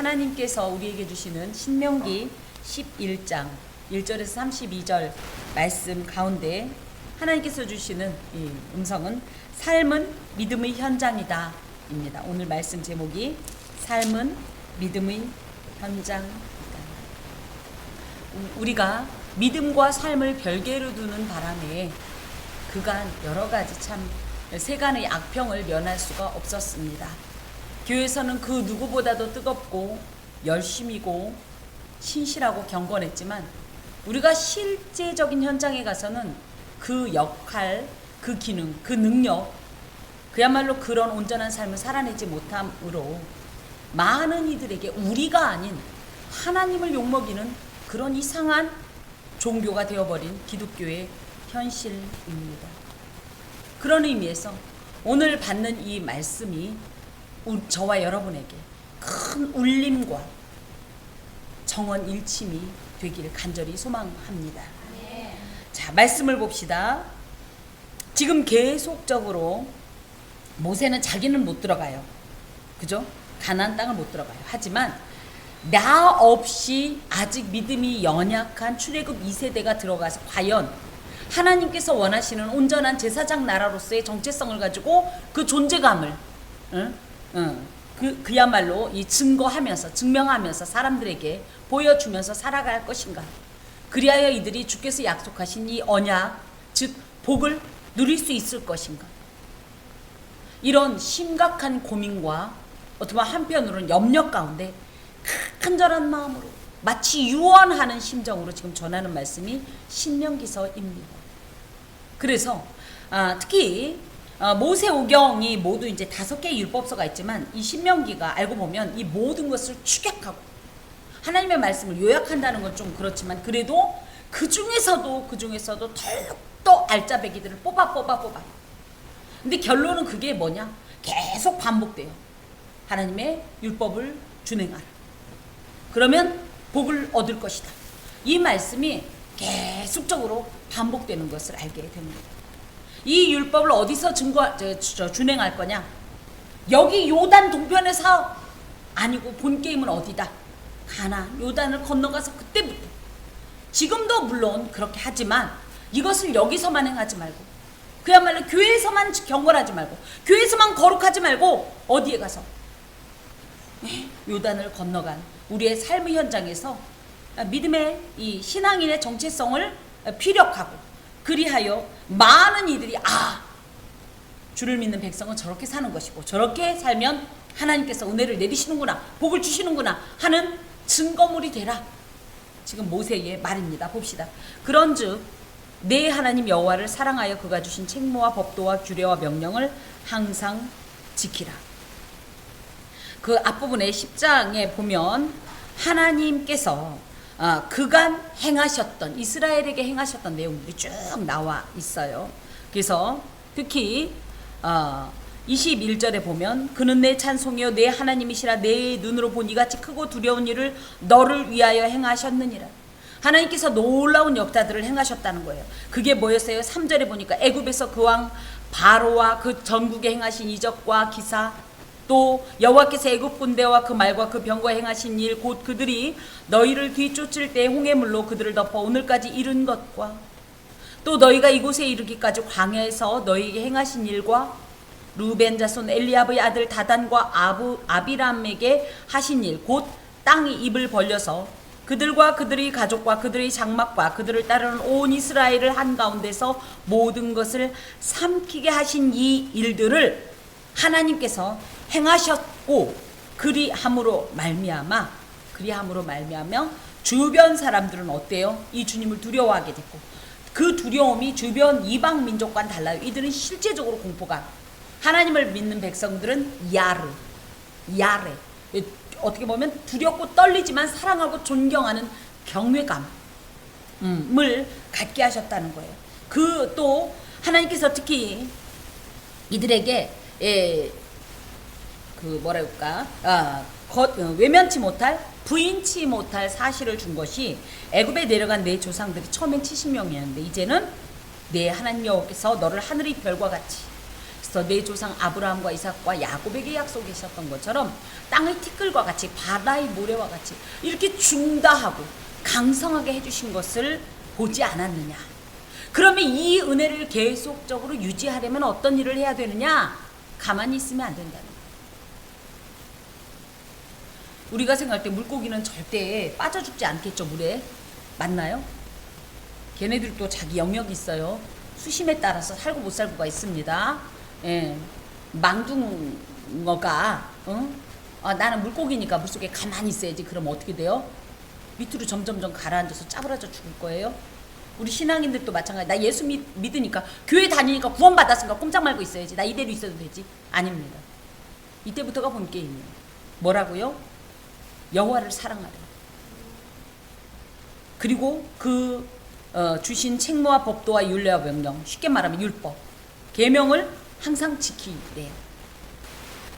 하나님께서 우리에게 주시는 신명기 11장 1절에서 32절 말씀 가운데 하나님께서 주시는 이 음성은 삶은 믿음의 현장이다 입니다. 오늘 말씀 제목이 삶은 믿음의 현장이다. 우리가 믿음과 삶을 별개로 두는 바람에 그간 여러 가지 참 세간의 악평을 면할 수가 없었습니다. 교회에서는 그 누구보다도 뜨겁고 열심이고 신실하고 경건했지만 우리가 실제적인 현장에 가서는 그 역할, 그 기능, 그 능력, 그야말로 그런 온전한 삶을 살아내지 못함으로 많은 이들에게 우리가 아닌 하나님을 욕먹이는 그런 이상한 종교가 되어버린 기독교의 현실입니다. 그런 의미에서 오늘 받는 이 말씀이 저와 여러분에게 큰 울림과 정원 일침이 되기를 간절히 소망합니다. 자, 말씀을 봅시다. 지금 계속적으로 모세는 자기는 못 들어가요. 그죠? 가나안 땅을 못 들어가요. 하지만 나 없이 아직 믿음이 연약한 출애굽 2세대가 들어가서 과연 하나님께서 원하시는 온전한 제사장 나라로서의 정체성을 가지고 그 존재감을 그야말로 이 증거하면서 증명하면서 사람들에게 보여주면서 살아갈 것인가? 그리하여 이들이 주께서 약속하신 이 언약, 즉 복을 누릴 수 있을 것인가? 이런 심각한 고민과 어떻게 보면 한편으로는 염려 가운데 간절한 마음으로 마치 유언하는 심정으로 지금 전하는 말씀이 신명기서입니다. 그래서 특히 모세오경이 모두 이제 5개의 율법서가 있지만 이 신명기가 알고 보면 이 모든 것을 축약하고 하나님의 말씀을 요약한다는 건 좀 그렇지만 그래도 그 중에서도 더욱더 알짜배기들을 뽑아. 근데 결론은 그게 뭐냐? 계속 반복돼요. 하나님의 율법을 준행하라. 그러면 복을 얻을 것이다. 이 말씀이 계속적으로 반복되는 것을 알게 됩니다. 이 율법을 어디서 준행할 거냐? 여기 요단 동편에서 아니고 본 게임은 어디다? 가나안 요단을 건너가서 그때부터. 지금도 물론 그렇게 하지만 이것을 여기서만 행하지 말고 그야말로 교회에서만 경건하지 말고 교회에서만 거룩하지 말고 어디에 가서 요단을 건너간 우리의 삶의 현장에서 믿음의 이 신앙인의 정체성을 피력하고 그리하여 많은 이들이 주를 믿는 백성은 저렇게 사는 것이고 저렇게 살면 하나님께서 은혜를 내리시는구나 복을 주시는구나 하는 증거물이 되라. 지금 모세의 말입니다. 봅시다. 그런즉 내 하나님 여호와를 사랑하여 그가 주신 책무와 법도와 규례와 명령을 항상 지키라. 그 앞부분에 10장에 보면 하나님께서 그간 행하셨던 이스라엘에게 행하셨던 내용들이 쭉 나와 있어요. 그래서 특히 21절에 보면 그는 내 찬송이요 내 하나님이시라 내 눈으로 본 이같이 크고 두려운 일을 너를 위하여 행하셨느니라. 하나님께서 놀라운 역사들을 행하셨다는 거예요. 그게 뭐였어요? 3절에 보니까 애굽에서 그 왕 바로와 그 전국에 행하신 이적과 기사, 또 여호와께서 애굽 군대와 그 말과 그 병과 행하신 일, 곧 그들이 너희를 뒤쫓을 때 홍해물로 그들을 덮어 오늘까지 이른 것과 또 너희가 이곳에 이르기까지 광야에서 너희에게 행하신 일과 루벤 자손 엘리압의 아들 다단과 아비람에게 하신 일, 곧 땅이 입을 벌려서 그들과 그들의 가족과 그들의 장막과 그들을 따르는 온 이스라엘을 한가운데서 모든 것을 삼키게 하신 이 일들을 하나님께서 행하셨고 그리함으로 말미암아 주변 사람들은 어때요? 이 주님을 두려워하게 됐고 그 두려움이 주변 이방 민족과는 달라요. 이들은 실제적으로 공포가 하나님을 믿는 백성들은 야레 어떻게 보면 두렵고 떨리지만 사랑하고 존경하는 경외감을 갖게 하셨다는 거예요. 그 또 하나님께서 특히 이들에게 외면치 못할 부인치 못할 사실을 준 것이 애굽에 내려간 내 조상들이 처음엔 70명이었는데 이제는 내 하나님 여호와께서 너를 하늘의 별과 같이 그래서 내 조상 아브라함과 이삭과 야곱에게 약속하셨던 것처럼 땅의 티끌과 같이 바다의 모래와 같이 이렇게 중다하고 강성하게 해주신 것을 보지 않았느냐. 그러면 이 은혜를 계속적으로 유지하려면 어떤 일을 해야 되느냐? 가만히 있으면 안 된다는 거예요. 우리가 생각할 때 물고기는 절대 빠져 죽지 않겠죠, 물에. 맞나요? 걔네들도 자기 영역이 있어요. 수심에 따라서 살고 못 살고가 있습니다. 예. 망둥어가 나는 물고기니까 물속에 가만히 있어야지. 그럼 어떻게 돼요? 밑으로 점점점 가라앉아서 짜부라져 죽을 거예요. 우리 신앙인들도 마찬가지. 나 예수 믿으니까 교회 다니니까 구원 받았으니까 꼼짝 말고 있어야지. 나 이대로 있어도 되지. 아닙니다. 이때부터가 본 게임이에요. 뭐라고요? 여호와를 사랑하라. 그리고 그 주신 책무와 법도와 율례와 명령, 쉽게 말하면 율법, 계명을 항상 지키래요.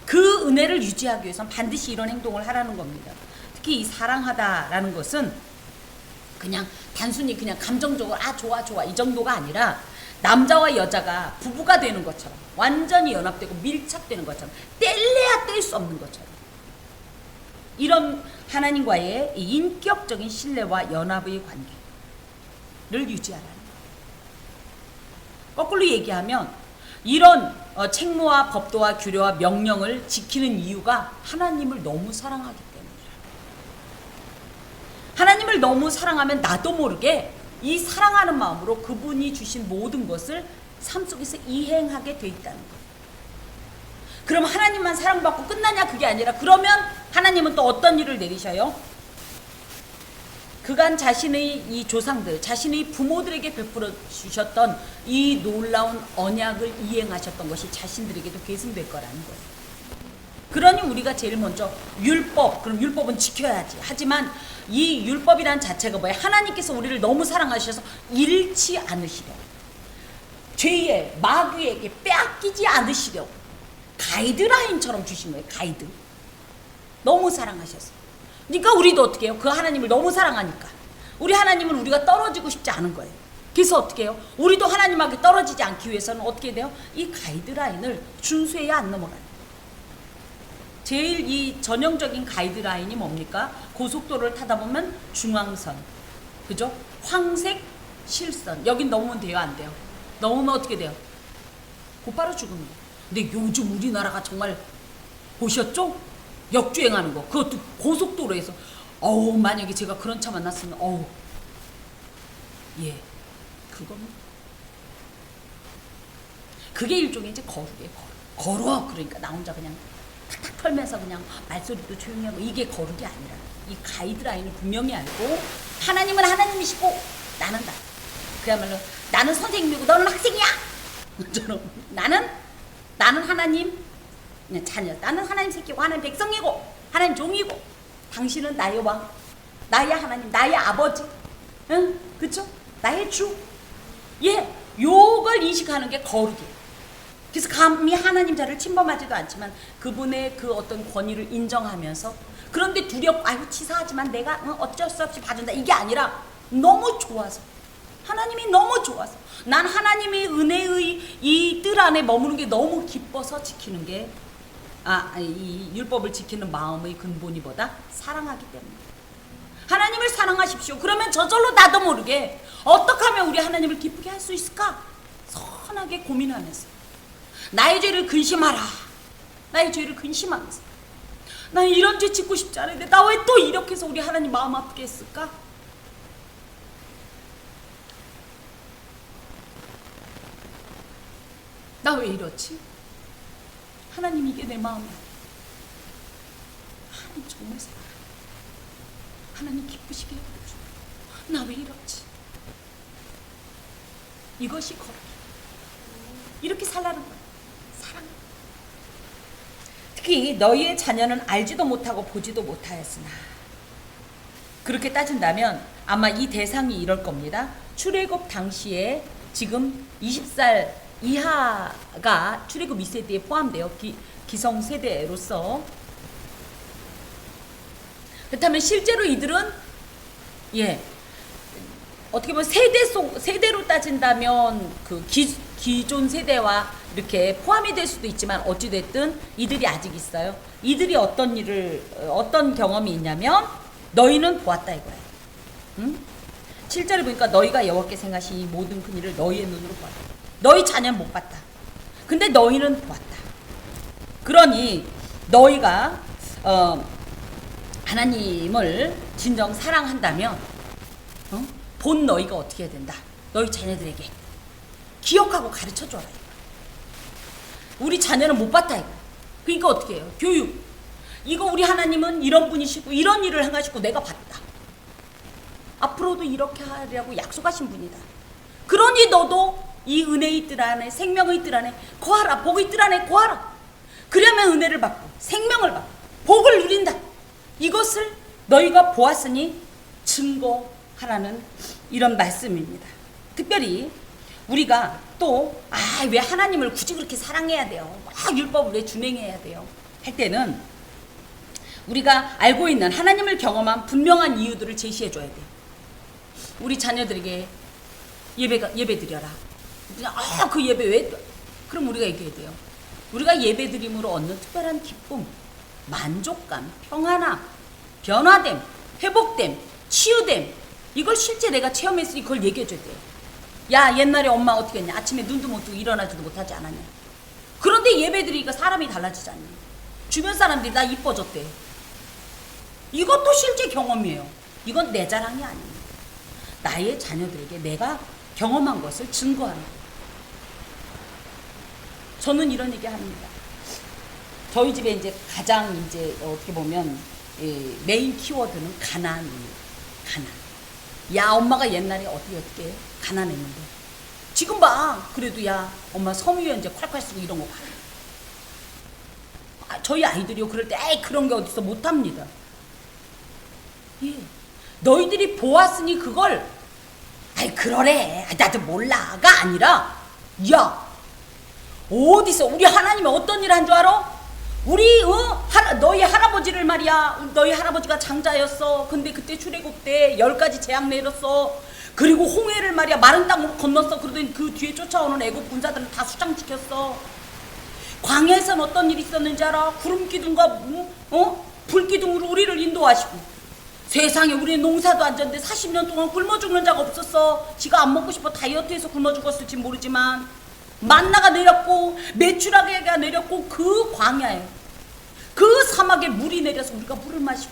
그 은혜를 유지하기 위해서는 반드시 이런 행동을 하라는 겁니다. 특히 이 사랑하다라는 것은 그냥 단순히 그냥 감정적으로 좋아 이 정도가 아니라 남자와 여자가 부부가 되는 것처럼 완전히 연합되고 밀착되는 것처럼 뗄래야 뗄 수 없는 것처럼 이런 하나님과의 이 인격적인 신뢰와 연합의 관계를 유지하라는 거예요. 거꾸로 얘기하면 이런 책무와 법도와 규례와 명령을 지키는 이유가 하나님을 너무 사랑하기 때문이에요. 하나님을 너무 사랑하면 나도 모르게 이 사랑하는 마음으로 그분이 주신 모든 것을 삶 속에서 이행하게 돼 있다는 거예요. 그럼 하나님만 사랑받고 끝나냐? 그게 아니라 그러면 하나님은 또 어떤 일을 내리셔요? 그간 자신의 이 조상들, 자신의 부모들에게 베풀어 주셨던 이 놀라운 언약을 이행하셨던 것이 자신들에게도 계승될 거라는 거예요. 그러니 우리가 제일 먼저 율법, 그럼 율법은 지켜야지. 하지만 이 율법이란 자체가 뭐예요? 하나님께서 우리를 너무 사랑하셔서 잃지 않으시려고, 죄의 마귀에게 빼앗기지 않으시려고 가이드라인처럼 주신 거예요. 가이드. 너무 사랑하셔서. 그러니까 우리도 어떻게 해요? 그 하나님을 너무 사랑하니까 우리 하나님은 우리가 떨어지고 싶지 않은 거예요. 그래서 어떻게 해요? 우리도 하나님하게 떨어지지 않기 위해서는 어떻게 돼요? 이 가이드라인을 준수해야 안 넘어가요. 제일 이 전형적인 가이드라인이 뭡니까? 고속도로를 타다 보면 중앙선, 그죠? 황색 실선. 여긴 넘으면 돼요? 안 돼요? 넘으면 어떻게 돼요? 곧바로 죽습니다. 근데 요즘 우리나라가 정말 보셨죠? 역주행하는 거. 그것도 고속도로에서. 만약에 제가 그런 차 만났으면 예, 그거는 그게 일종의 이제 거룩이에요. 걸어. 그러니까 나 혼자 그냥 탁탁 털면서 그냥 말소리도 조용히 하고, 이게 거룩이 아니라 이 가이드라인을 분명히 알고, 하나님은 하나님이시고 나는 나. 그야말로 나는 선생님이고 너는 학생이야. 나는 하나님 자녀, 나는 하나님 새끼고 하나님 백성이고 하나님 종이고, 당신은 나의 왕, 나의 하나님, 나의 아버지, 응? 그쵸? 나의 주. 예, 요걸 인식하는 게 거룩이에요. 그래서 감히 하나님 자를 침범하지도 않지만 그분의 그 어떤 권위를 인정하면서, 그런데 두렵고 치사하지만 내가 어쩔 수 없이 봐준다, 이게 아니라 너무 좋아서, 하나님이 너무 좋아서, 난 하나님의 은혜의 이 뜰 안에 머무는 게 너무 기뻐서 지키는 게 이 율법을 지키는 마음의 근본이 뭐다? 사랑하기 때문에. 하나님을 사랑하십시오. 그러면 저절로 나도 모르게 어떻게 하면 우리 하나님을 기쁘게 할 수 있을까? 선하게 고민하면서 나의 죄를 근심하라. 나의 죄를 근심하면서, 나 이런 죄 짓고 싶지 않은데 나 왜 또 이렇게 해서 우리 하나님 마음 아프게 했을까? 나 왜 이렇지? 하나님, 이게 내 마음이야. 하나님 정말 사랑해. 하나님 기쁘시게 해주셔. 나 왜 이렇지? 이것이 거룩. 이렇게 살라는 거야. 사랑. 특히 너희의 자녀는 알지도 못하고 보지도 못하였으나. 그렇게 따진다면 아마 이 대상이 이럴 겁니다. 출애굽 당시에 지금 20살 이하가 출애굽 2세대에 포함돼요. 기성세대로서. 그렇다면 실제로 이들은 어떻게 보면 세대로 따진다면 그 기존 세대와 이렇게 포함이 될 수도 있지만 어찌됐든 이들이 아직 있어요. 이들이 어떤 경험이 있냐면 너희는 보았다 이거야. 응? 7절에 보니까 너희가 여호와께 생하신 이 모든 큰 일을 너희의 눈으로 보았다. 너희 자녀는 못 봤다. 근데 너희는 보았다. 그러니 너희가 하나님을 진정 사랑한다면 본 너희가 어떻게 해야 된다. 너희 자녀들에게 기억하고 가르쳐줘라. 우리 자녀는 못 봤다 이거. 그러니까 어떻게 해요? 교육. 이거 우리 하나님은 이런 분이시고 이런 일을 행하시고 내가 봤다. 앞으로도 이렇게 하리라고 약속하신 분이다. 그러니 너도 이 은혜의 뜰 안에 생명의 뜰 안에 거하라. 복의 뜰 안에 거하라. 그러면 은혜를 받고 생명을 받고 복을 누린다. 이것을 너희가 보았으니 증거하라는 이런 말씀입니다. 특별히 우리가 또 왜 하나님을 굳이 그렇게 사랑해야 돼요? 막 율법을 왜 준행해야 돼요? 할 때는 우리가 알고 있는 하나님을 경험한 분명한 이유들을 제시해 줘야 돼요. 우리 자녀들에게 예배 드려라. 그 예배 왜? 그럼 우리가 얘기해야 돼요. 우리가 예배 드림으로 얻는 특별한 기쁨, 만족감, 평안함, 변화됨, 회복됨, 치유됨, 이걸 실제 내가 체험했으니 그걸 얘기해 줘야 돼요. 야, 옛날에 엄마 어떻게 했냐? 아침에 눈도 못 뜨고 일어나지도 못하지 않았냐? 그런데 예배 드리니까 사람이 달라지지 않냐? 주변 사람들이 나 이뻐졌대. 이것도 실제 경험이에요. 이건 내 자랑이 아닙니다. 나의 자녀들에게 내가 경험한 것을 증거하는 거예요. 저는 이런 얘기 합니다. 저희 집에 이제 가장 이제 어떻게 보면 메인 키워드는 가난입니다. 가난. 야, 엄마가 옛날에 어떻게 가난했는데 지금 봐. 그래도 야, 엄마 섬유유연제 콸콸 쓰고 이런 거 봐. 저희 아이들이요 그럴 때 그런 게 어딨어 못합니다. 예, 너희들이 보았으니 그걸 그러래 나도 몰라가 아니라 야, 어디서 우리 하나님이 어떤 일을 한 줄 알아? 우리 너희 할아버지를 말이야. 너희 할아버지가 장자였어. 근데 그때 출애굽 때 10가지 재앙 내렸어. 그리고 홍해를 말이야 마른 땅으로 건넜어. 그러더니 그 뒤에 쫓아오는 애국 군사들을 다 수장시켰어. 광야에선 어떤 일이 있었는지 알아? 구름 기둥과 불 기둥으로 우리를 인도하시고 세상에 우리는 농사도 안 졌는데 40년 동안 굶어 죽는 자가 없었어. 지가 안 먹고 싶어 다이어트해서 굶어 죽었을지 모르지만 만나가 내렸고 메추라기가 내렸고 그 광야에 그 사막에 물이 내려서 우리가 물을 마시고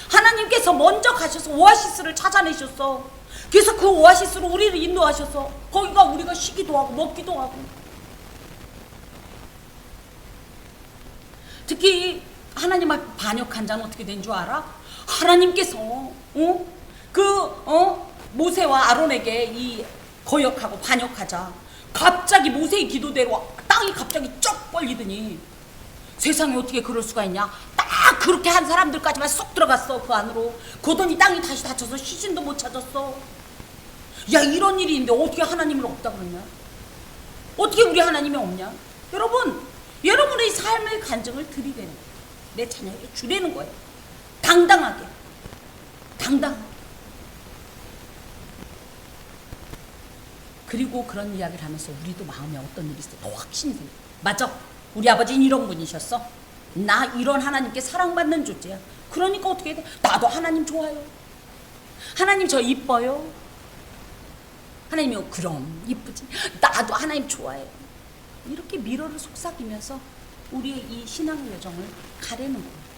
하나님께서 먼저 가셔서 오아시스를 찾아내셨어. 그래서 그 오아시스로 우리를 인도하셔서 거기가 우리가 쉬기도 하고 먹기도 하고. 하나님 앞에 반역한 자는 어떻게 된 줄 알아? 하나님께서 모세와 아론에게 이 거역하고 반역하자 갑자기 모세의 기도대로 땅이 갑자기 쩍 벌리더니 세상에 어떻게 그럴 수가 있냐? 딱 그렇게 한 사람들까지만 쏙 들어갔어 그 안으로. 그러더니 땅이 다시 닫혀서 시신도 못 찾았어. 야, 이런 일이 있는데 어떻게 하나님을 없다 그러냐? 어떻게 우리 하나님이 없냐? 여러분, 여러분의 삶의 간증을 드리라는 거예요. 내 자녀에게 주라는 거예요. 당당하게. 그리고 그런 이야기를 하면서 우리도 마음에 어떤 일이 있어 더 확신이 생겨. 맞아, 우리 아버지는 이런 분이셨어. 나 이런 하나님께 사랑받는 존재야. 그러니까 어떻게 돼? 나도 하나님 좋아요. 하나님 저 이뻐요. 하나님이 그럼 이쁘지. 나도 하나님 좋아해요. 이렇게 미로를 속삭이면서 우리의 이 신앙의 여정을 가려는 거예요.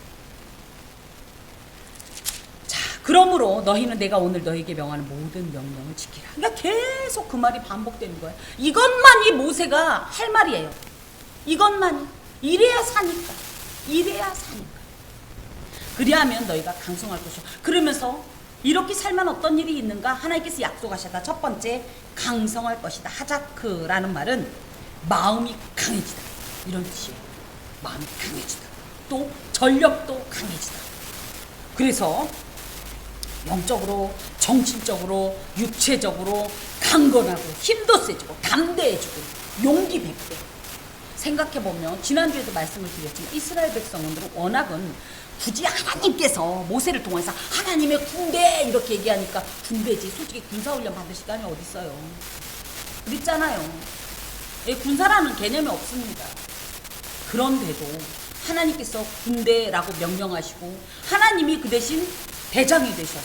자, 그러므로 너희는 내가 오늘 너희에게 명하는 모든 명령을 지키라. 그러니까 계속 그 말이 반복되는 거예요. 이것만이 모세가 할 말이에요. 이것만이. 이래야 사니까. 그리하면 너희가 강성할 것이요. 그러면서 이렇게 살면 어떤 일이 있는가? 하나님께서 약속하셨다. 첫 번째, 강성할 것이다. 하자크라는 말은 마음이 강해지다. 이런 뜻이에요. 마음이 강해지다. 또 전력도 강해지다. 그래서 영적으로, 정신적으로, 육체적으로 강건하고 힘도 세지고 담대해지고 용기 100배. 생각해보면 지난주에도 말씀을 드렸지만 이스라엘 백성들은 워낙은 굳이 하나님께서 모세를 통해서 하나님의 군대 이렇게 얘기하니까 군대지. 솔직히 군사훈련 받을 시간이 어디 있어요. 그랬잖아요. 예, 군사라는 개념이 없습니다. 그런데도 하나님께서 군대라고 명령하시고 하나님이 그 대신 대장이 되셔서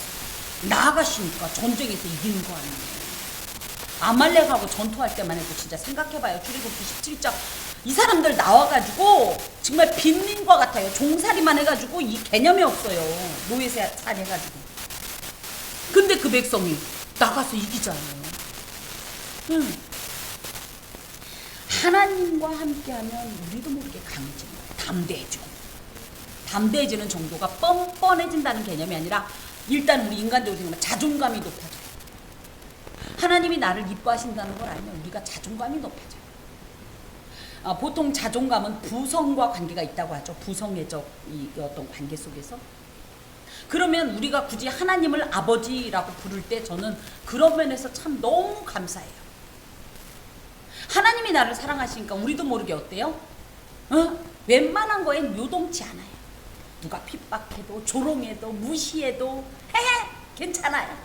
나아가시니까 전쟁에서 이기는 거 아니에요. 아말렉하고 전투할 때만 해도 진짜 생각해봐요. 출애굽기 17장 이 사람들 나와가지고 정말 빈민과 같아요. 종살이만 해가지고 이 개념이 없어요. 노예살 해가지고. 근데 그 백성이 나가서 이기잖아요. 하나님과 함께하면 우리도 모르게 강해지는 거예요. 담대해지는 정도가 뻔뻔해진다는 개념이 아니라 일단 우리 인간적으로 생각하면 자존감이 높아져요. 하나님이 나를 이뻐하신다는 걸 알면 우리가 자존감이 높아져요. 보통 자존감은 부성과 관계가 있다고 하죠. 부성애적 이 어떤 관계 속에서. 그러면 우리가 굳이 하나님을 아버지라고 부를 때 저는 그런 면에서 참 너무 감사해요. 하나님이 나를 사랑하시니까 우리도 모르게 어때요? 웬만한 거엔 요동치 않아요. 누가 핍박해도 조롱해도 무시해도 헤헤 괜찮아요.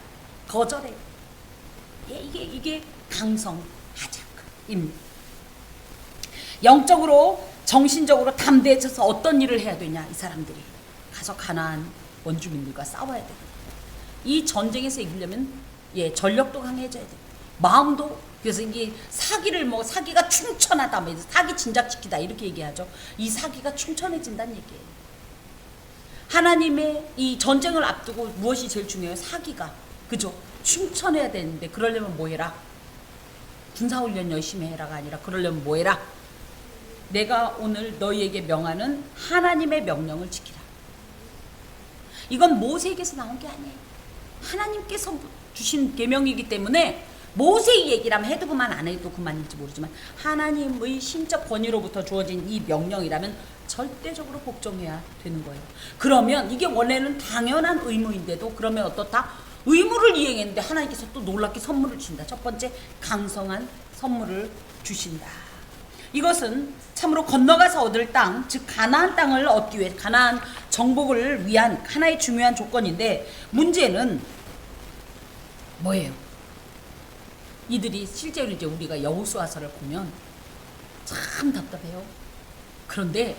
거절해요. 이게 강성하작입니다. 영적으로 정신적으로 담대해져서 어떤 일을 해야 되냐. 이 사람들이 가서 가나안 원주민들과 싸워야 돼요. 이 전쟁에서 이기려면 전력도 강해져야 돼요. 마음도. 그래서 이게 사기가 충천하다, 사기 진작시키다 이렇게 얘기하죠. 이 사기가 충천해진다는 얘기예요. 하나님의 이 전쟁을 앞두고 무엇이 제일 중요해요? 사기가. 그죠? 충천해야 되는데 그러려면 뭐 해라? 군사훈련 열심히 해라가 아니라 그러려면 뭐 해라? 내가 오늘 너희에게 명하는 하나님의 명령을 지키라. 이건 모세에게서 나온 게 아니에요. 하나님께서 주신 계명이기 때문에 모세의 얘기라면 해도 그만 안 해도 그만일지 모르지만 하나님의 신적 권위로부터 주어진 이 명령이라면 절대적으로 복종해야 되는 거예요. 그러면 이게 원래는 당연한 의무인데도 그러면 어떻다? 의무를 이행했는데 하나님께서 또 놀랍게 선물을 주신다. 첫 번째, 강성한 선물을 주신다. 이것은 참으로 건너가서 얻을 땅, 즉 가나안 땅을 얻기 위해 가나안 정복을 위한 하나의 중요한 조건인데 문제는 뭐예요? 이들이 실제로 이제 우리가 여호수아서를 보면 참 답답해요. 그런데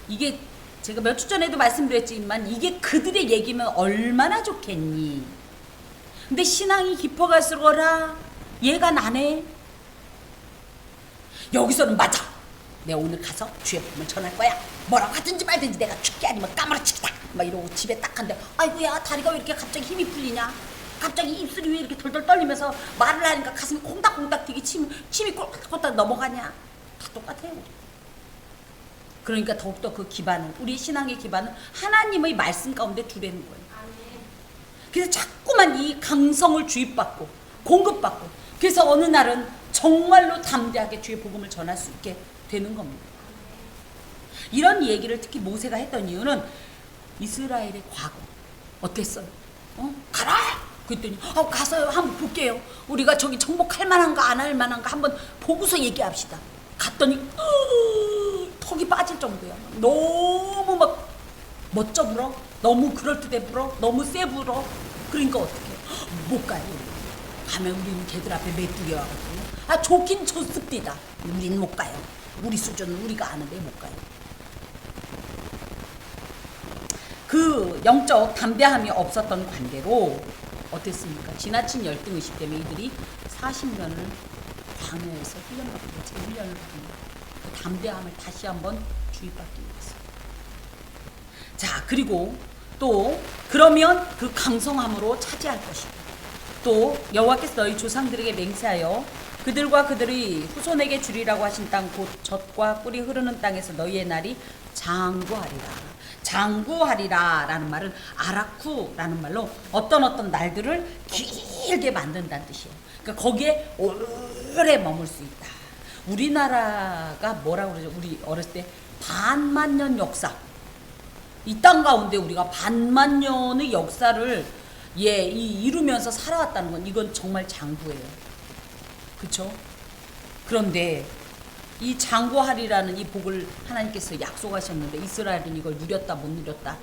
이게 제가 몇 주 전에도 말씀드렸지만 이게 그들의 얘기면 얼마나 좋겠니? 근데 신앙이 깊어갈수록 얘가 나네. 여기서는 맞아. 내가 오늘 가서 주의 복음을 전할 거야. 뭐라고 하든지 말든지 내가 죽게 아니면 까무러치기다. 막 이러고 집에 딱 간대. 아이고야 다리가 왜 이렇게 갑자기 힘이 풀리냐? 갑자기 입술이 왜 이렇게 덜덜 떨리면서 말을 하니까 가슴이 콩닥콩닥 뛰게 침이 꼴깍꼴깍 넘어가냐? 다 똑같아요. 그러니까 더욱더 그 기반은 우리 신앙의 기반은 하나님의 말씀 가운데 두라는 거예요. 그래서 자꾸만 이 강성을 주입받고 공급받고 그래서 어느 날은 정말로 담대하게 주의 복음을 전할 수 있게 되는 겁니다. 이런 얘기를 특히 모세가 했던 이유는 이스라엘의 과거 어땠어요? 가라! 그랬더니 가서요 한번 볼게요. 우리가 저기 정복할 만한가 안 할 만한가 한번 보고서 얘기합시다. 갔더니 턱이 빠질 정도야. 너무 막 멋져 불어. 너무 그럴듯해 불어. 너무 세 불어. 그러니까 어떻게 못 가요. 가면 우리는 걔들 앞에 메뚜기 와가지고 좋긴 좋습니다. 우리는 못 가요. 우리 수준은 우리가 아는데 못 가요. 그 영적 담대함이 없었던 관계로 어땠습니까? 지나친 열등의식 때문에 이들이 40년을 광야에서 훈련받고 재훈련을 받습니다. 그 담대함을 다시 한번 주입받기 위해서. 자, 그리고 또 그러면 그 강성함으로 차지할 것이다. 또 여호와께서 너희 조상들에게 맹세하여 그들과 그들의 후손에게 주리라고 하신 땅 곧 젖과 꿀이 흐르는 땅에서 너희의 날이 장구하리라. 장구하리라 라는 말은 아라쿠라는 말로 어떤 날들을 길게 만든다는 뜻이에요. 그러니까 거기에 오래 머물 수 있다. 우리나라가 뭐라고 그러죠? 우리 어렸을 때 반만년 역사. 이 땅 가운데 우리가 반만년의 역사를 이루면서 살아왔다는 건 이건 정말 장구예요. 그렇죠? 그런데 이 장구하리라는 이 복을 하나님께서 약속하셨는데 이스라엘은 이걸 누렸다 못 누렸다?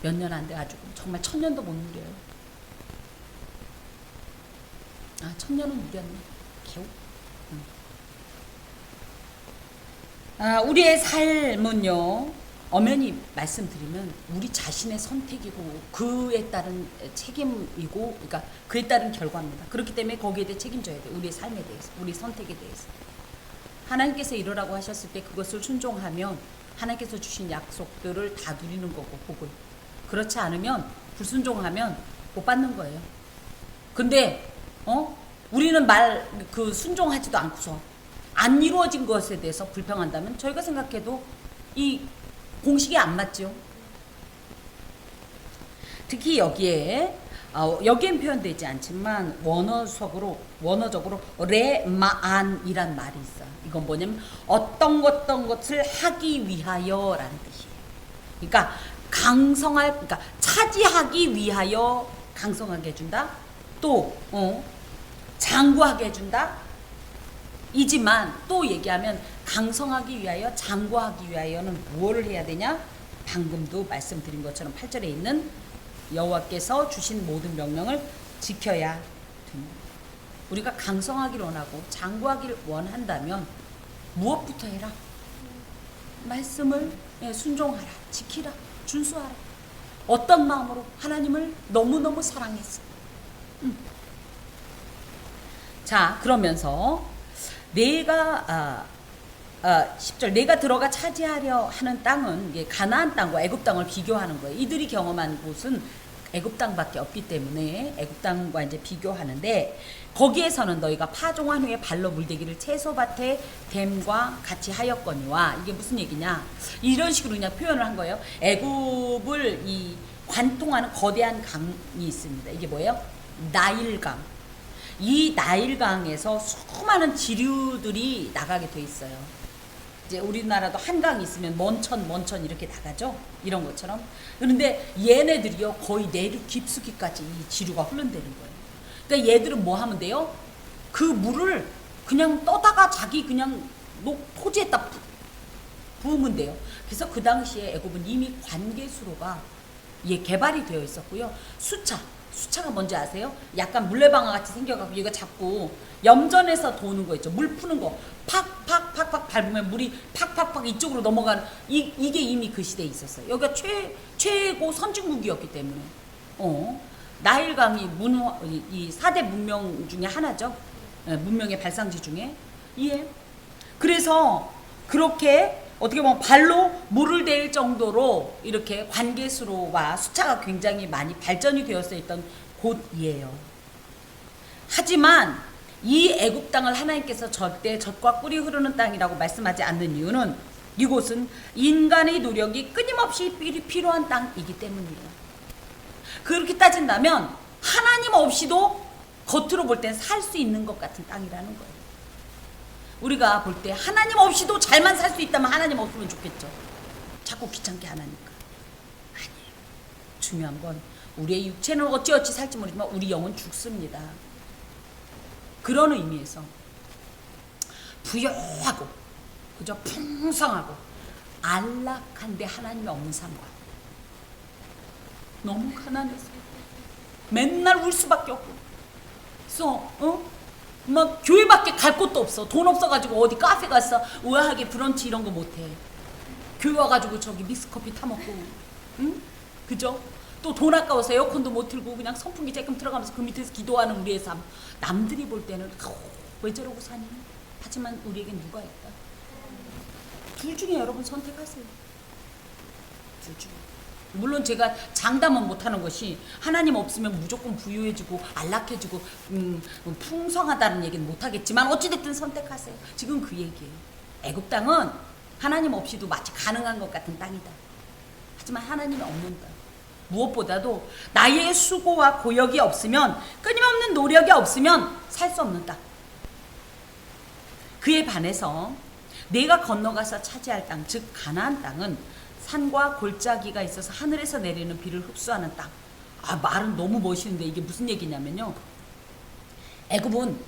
몇 년 안 돼가지고 정말 1000년도 못 누려요. 1000년은 누렸네. 배우. 우리의 삶은요, 엄연히 말씀드리면 우리 자신의 선택이고 그에 따른 책임이고, 그러니까 그에 따른 결과입니다. 그렇기 때문에 거기에 대해 책임져야 돼요. 우리의 삶에 대해서, 우리 선택에 대해서. 하나님께서 이러라고 하셨을 때 그것을 순종하면 하나님께서 주신 약속들을 다 누리는 거고, 복을. 그렇지 않으면, 불순종하면 못 받는 거예요. 근데 우리는 순종하지도 않고서 안 이루어진 것에 대해서 불평한다면 저희가 생각해도 이 공식이 안 맞죠. 특히 여기엔 표현되지 않지만 원어적으로 레마안이란 말이 있어요. 이건 뭐냐면 어떤 것을 하기 위하여라는 뜻이에요. 그러니까 그러니까 차지하기 위하여 강성하게 해준다. 또 장구하게 해준다. 이지만 또 얘기하면 강성하기 위하여, 장구하기 위하여는 무엇을 해야 되냐? 방금도 말씀드린 것처럼 8절에 있는 여호와께서 주신 모든 명령을 지켜야 됩니다. 우리가 강성하기를 원하고 장구하기를 원한다면 무엇부터 해라? 말씀을 순종하라, 지키라, 준수하라. 어떤 마음으로? 하나님을 너무너무 사랑했어. 자, 그러면서 내가 10절 내가 들어가 차지하려 하는 땅은 가나안 땅과 애굽 땅을 비교하는 거예요. 이들이 경험한 곳은 애굽 땅밖에 없기 때문에 애굽 땅과 이제 비교하는데, 거기에서는 너희가 파종한 후에 발로 물대기를 채소밭에 댐과 같이 하였거니와, 이게 무슨 얘기냐? 이런 식으로 그냥 표현을 한 거예요. 애굽을 관통하는 거대한 강이 있습니다. 이게 뭐예요? 나일강. 이 나일강에서 수많은 지류들이 나가게 돼 있어요. 이제 우리나라도 한강 있으면 먼천 이렇게 나가죠. 이런 것처럼. 그런데 얘네들이요 거의 내륙 깊숙이까지 이 지류가 흐른다는 거예요. 그러니까 얘들은 뭐 하면 돼요? 그 물을 그냥 떠다가 자기 그냥 토지에다 부으면 돼요. 그래서 그 당시에 애굽은 이미 관계수로가 개발이 되어 있었고요. 수차가 뭔지 아세요? 약간 물레방아 같이 생겨갖고 이거 잡고 염전에서 도는 거 있죠. 물 푸는 거 팍팍팍팍 밟으면 물이 팍팍팍 이쪽으로 넘어가는 이게 이미 그 시대에 있었어요. 여기가 최고 선진국이었기 때문에 나일강이 이 4대 문명 중에 하나죠. 문명의 발상지 중에. 그래서 그렇게 어떻게 보면 발로 물을 댈 정도로 이렇게 관계수로와 수차가 굉장히 많이 발전이 되어서 있던 곳이에요. 하지만 이 애굽 땅을 하나님께서 절대 젖과 꿀이 흐르는 땅이라고 말씀하지 않는 이유는 이곳은 인간의 노력이 끊임없이 필요한 땅이기 때문이에요. 그렇게 따진다면 하나님 없이도 겉으로 볼 땐 살 수 있는 것 같은 땅이라는 거예요. 우리가 볼 때 하나님 없이도 잘만 살 수 있다면 하나님 없으면 좋겠죠. 자꾸 귀찮게 하나니까. 아니에요. 중요한 건 우리의 육체는 어찌어찌 살지 모르지만 우리 영은 죽습니다. 그런 의미에서 부유하고 그저 풍성하고 안락한데 하나님이 없는 삶과 너무 가난해서 맨날 울 수밖에 없고, 그래서 막 교회밖에 갈 곳도 없어. 돈 없어가지고 어디 카페 가서 우아하게 브런치 이런 거 못해. 교회 와가지고 저기 믹스커피 타먹고, 응? 그죠? 또 돈 아까워서 에어컨도 못 틀고 그냥 선풍기 쬐끔 틀어가면서 그 밑에서 기도하는 우리의 삶. 남들이 볼 때는 왜 저러고 사니? 하지만 우리에겐 누가 있다. 둘 중에 여러분 선택하세요. 둘 중에. 물론 제가 장담은 못하는 것이 하나님 없으면 무조건 부유해지고 안락해지고 풍성하다는 얘기는 못하겠지만 어찌됐든 선택하세요. 지금 그 얘기예요. 애굽 땅은 하나님 없이도 마치 가능한 것 같은 땅이다. 하지만 하나님이 없는 땅. 무엇보다도 나의 수고와 고역이 없으면, 끊임없는 노력이 없으면 살 수 없는 땅. 그에 반해서 내가 건너가서 차지할 땅, 즉 가나안 땅은 산과 골짜기가 있어서 하늘에서 내리는 비를 흡수하는 땅. 말은 너무 멋있는데 이게 무슨 얘기냐면요. 애굽은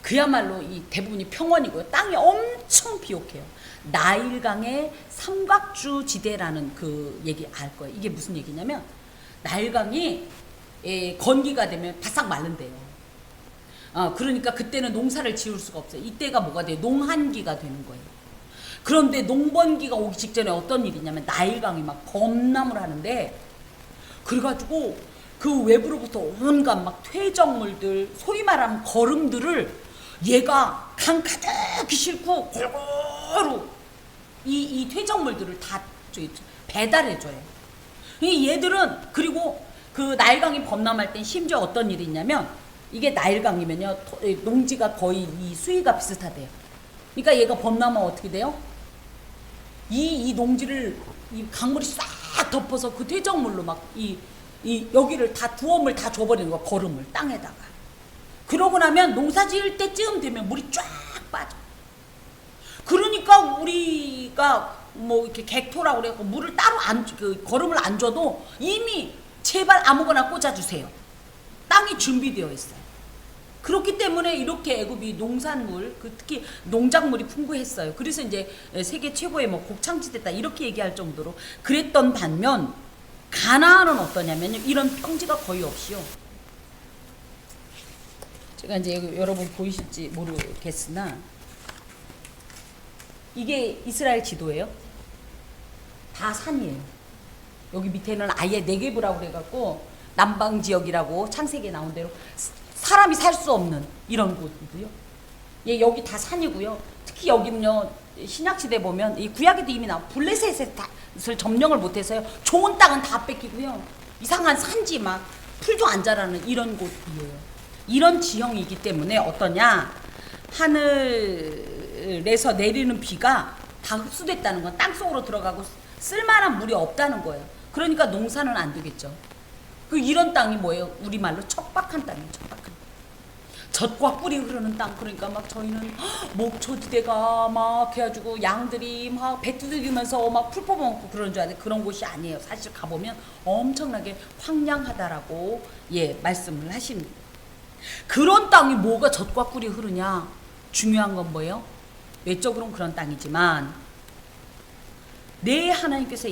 그야말로 이 대부분이 평원이고요. 땅이 엄청 비옥해요. 나일강의 삼각주 지대라는 그 얘기 알 거예요. 이게 무슨 얘기냐면 나일강이 건기가 되면 바싹 마른대요. 그러니까 그때는 농사를 지을 수가 없어요. 이때가 뭐가 돼요? 농한기가 되는 거예요. 그런데 농번기가 오기 직전에 어떤 일이 있냐면 나일강이 막 범람을 하는데, 그래가지고 그 외부로부터 온갖 막 퇴적물들, 소위 말하면 거름들을 얘가 강 가득히 싣고 골고루 이 퇴적물들을 다 배달해줘요. 얘들은, 그리고 그 나일강이 범람할 땐 심지어 어떤 일이 있냐면, 이게 나일강이면요 농지가 거의 이 수위가 비슷하대요. 그러니까 얘가 범람하면 어떻게 돼요? 이 농지를 이 강물이 싹 덮어서 그 퇴적물로 막 이 여기를 다 두엄을 다 줘버리는 거야. 거름을 땅에다가. 그러고 나면 농사 지을 때쯤 되면 물이 쫙 빠져. 그러니까 우리가 뭐 이렇게 객토라고 그래갖고 물을 따로 그 거름을 안 줘도 이미 제발 아무거나 꽂아주세요. 땅이 준비되어 있어요. 그렇기 때문에 이렇게 애굽이 농산물, 특히 농작물이 풍부했어요. 그래서 이제 세계 최고의 뭐 곡창지대다 이렇게 얘기할 정도로 그랬던 반면, 가나안은 어떠냐면요, 이런 평지가 거의 없이요. 제가 이제 여러분 보이실지 모르겠으나 이게 이스라엘 지도예요. 다 산이에요. 여기 밑에는 아예 네게브라고 그래갖고 남방 지역이라고 창세기에 나온 대로 사람이 살 수 없는 이런 곳이고요. 예, 여기 다 산이고요. 특히 여기는요, 신약시대 보면 이 구약에도 이미 나온 블레셋을 점령을 못해서요, 좋은 땅은 다 뺏기고요, 이상한 산지 막 풀도 안 자라는 이런 곳이에요. 이런 지형이기 때문에 어떠냐, 하늘에서 내리는 비가 다 흡수됐다는 건 땅속으로 들어가고 쓸만한 물이 없다는 거예요. 그러니까 농사는 안 되겠죠. 이런 땅이 뭐예요? 우리말로 척박한 땅이에요. 척박한 땅. 젖과 꿀이 흐르는 땅. 그러니까 막 저희는 목초지대가 막 해가지고 양들이 막 배 두들기면서 막 풀 뽑아먹고 그런 줄 알았는데 그런 곳이 아니에요. 사실 가보면 엄청나게 황량하다라고 말씀을 하십니다. 그런 땅이 뭐가 젖과 꿀이 흐르냐? 중요한 건 뭐예요? 외적으로는 그런 땅이지만 내 하나님께서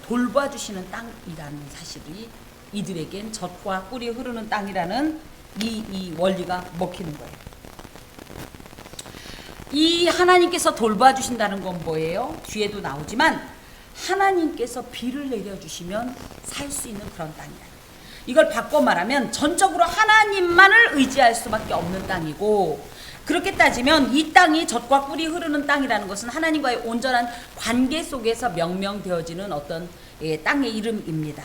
돌봐주시는 땅이라는 사실이 이들에겐 젖과 꿀이 흐르는 땅이라는 이 원리가 먹히는 거예요. 이 하나님께서 돌봐주신다는 건 뭐예요? 뒤에도 나오지만 하나님께서 비를 내려주시면 살 수 있는 그런 땅이다. 이걸 바꿔 말하면 전적으로 하나님만을 의지할 수밖에 없는 땅이고, 그렇게 따지면 이 땅이 젖과 꿀이 흐르는 땅이라는 것은 하나님과의 온전한 관계 속에서 명명되어지는 어떤 땅의 이름입니다.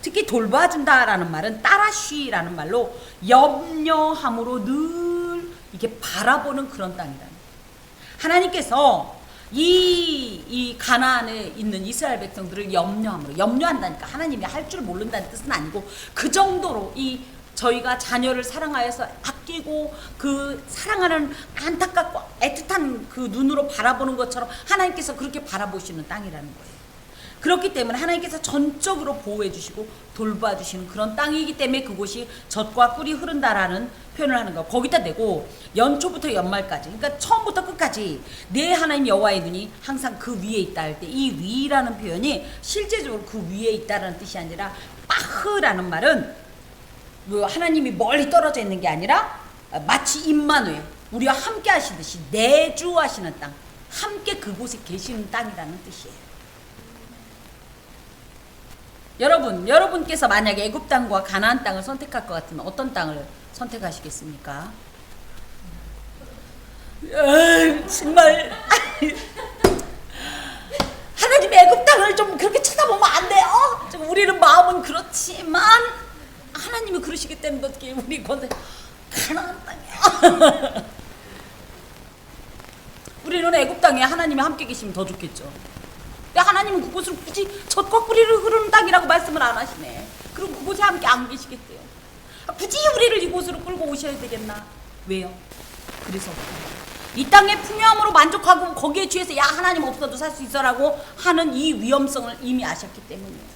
특히 돌봐준다라는 말은 따라쉬라는 말로 염려함으로 늘 이렇게 바라보는 그런 땅이다. 하나님께서 이 가나안에 있는 이스라엘 백성들을 염려한다니까 하나님이 할 줄 모른다는 뜻은 아니고, 그 정도로 저희가 자녀를 사랑하여서 아끼고 그 사랑하는 안타깝고 애틋한 그 눈으로 바라보는 것처럼 하나님께서 그렇게 바라보시는 땅이라는 거예요. 그렇기 때문에 하나님께서 전적으로 보호해 주시고 돌봐주시는 그런 땅이기 때문에 그곳이 젖과 꿀이 흐른다라는 표현을 하는 거. 거기다 대고 연초부터 연말까지, 그러니까 처음부터 끝까지 내 하나님 여호와의 눈이 항상 그 위에 있다 할 때 이 위라는 표현이 실제적으로 그 위에 있다라는 뜻이 아니라, 빠흐라는 말은 뭐 하나님이 멀리 떨어져 있는 게 아니라 마치 임마누엘, 우리와 함께 하시듯이 내주하시는 땅, 함께 그곳에 계시는 땅이라는 뜻이에요. 여러분께서 만약에 애굽 땅과 가나안 땅을 선택할 것 같으면 어떤 땅을 선택하시겠습니까? 정말 하나님의 애굽 땅을 좀 그렇게 쳐다보면 안 돼요? 우리는 마음은 그렇지만 하나님이 그러시기 때문에 어떻게 우리 건데 가나안 땅이야. 우리는 애굽 땅에 하나님이 함께 계시면 더 좋겠죠. 근데 하나님은 그곳을 굳이 젖과 꿀이를 흐르는 땅이라고 말씀을 안 하시네. 그럼 그곳에 함께 안 계시겠대요. 굳이 우리를 이곳으로 끌고 오셔야 되겠나? 왜요? 그래서 이 땅의 풍요함으로 만족하고 거기에 취해서 야 하나님 없어도 살 수 있어라고 하는 이 위험성을 이미 아셨기 때문이에요.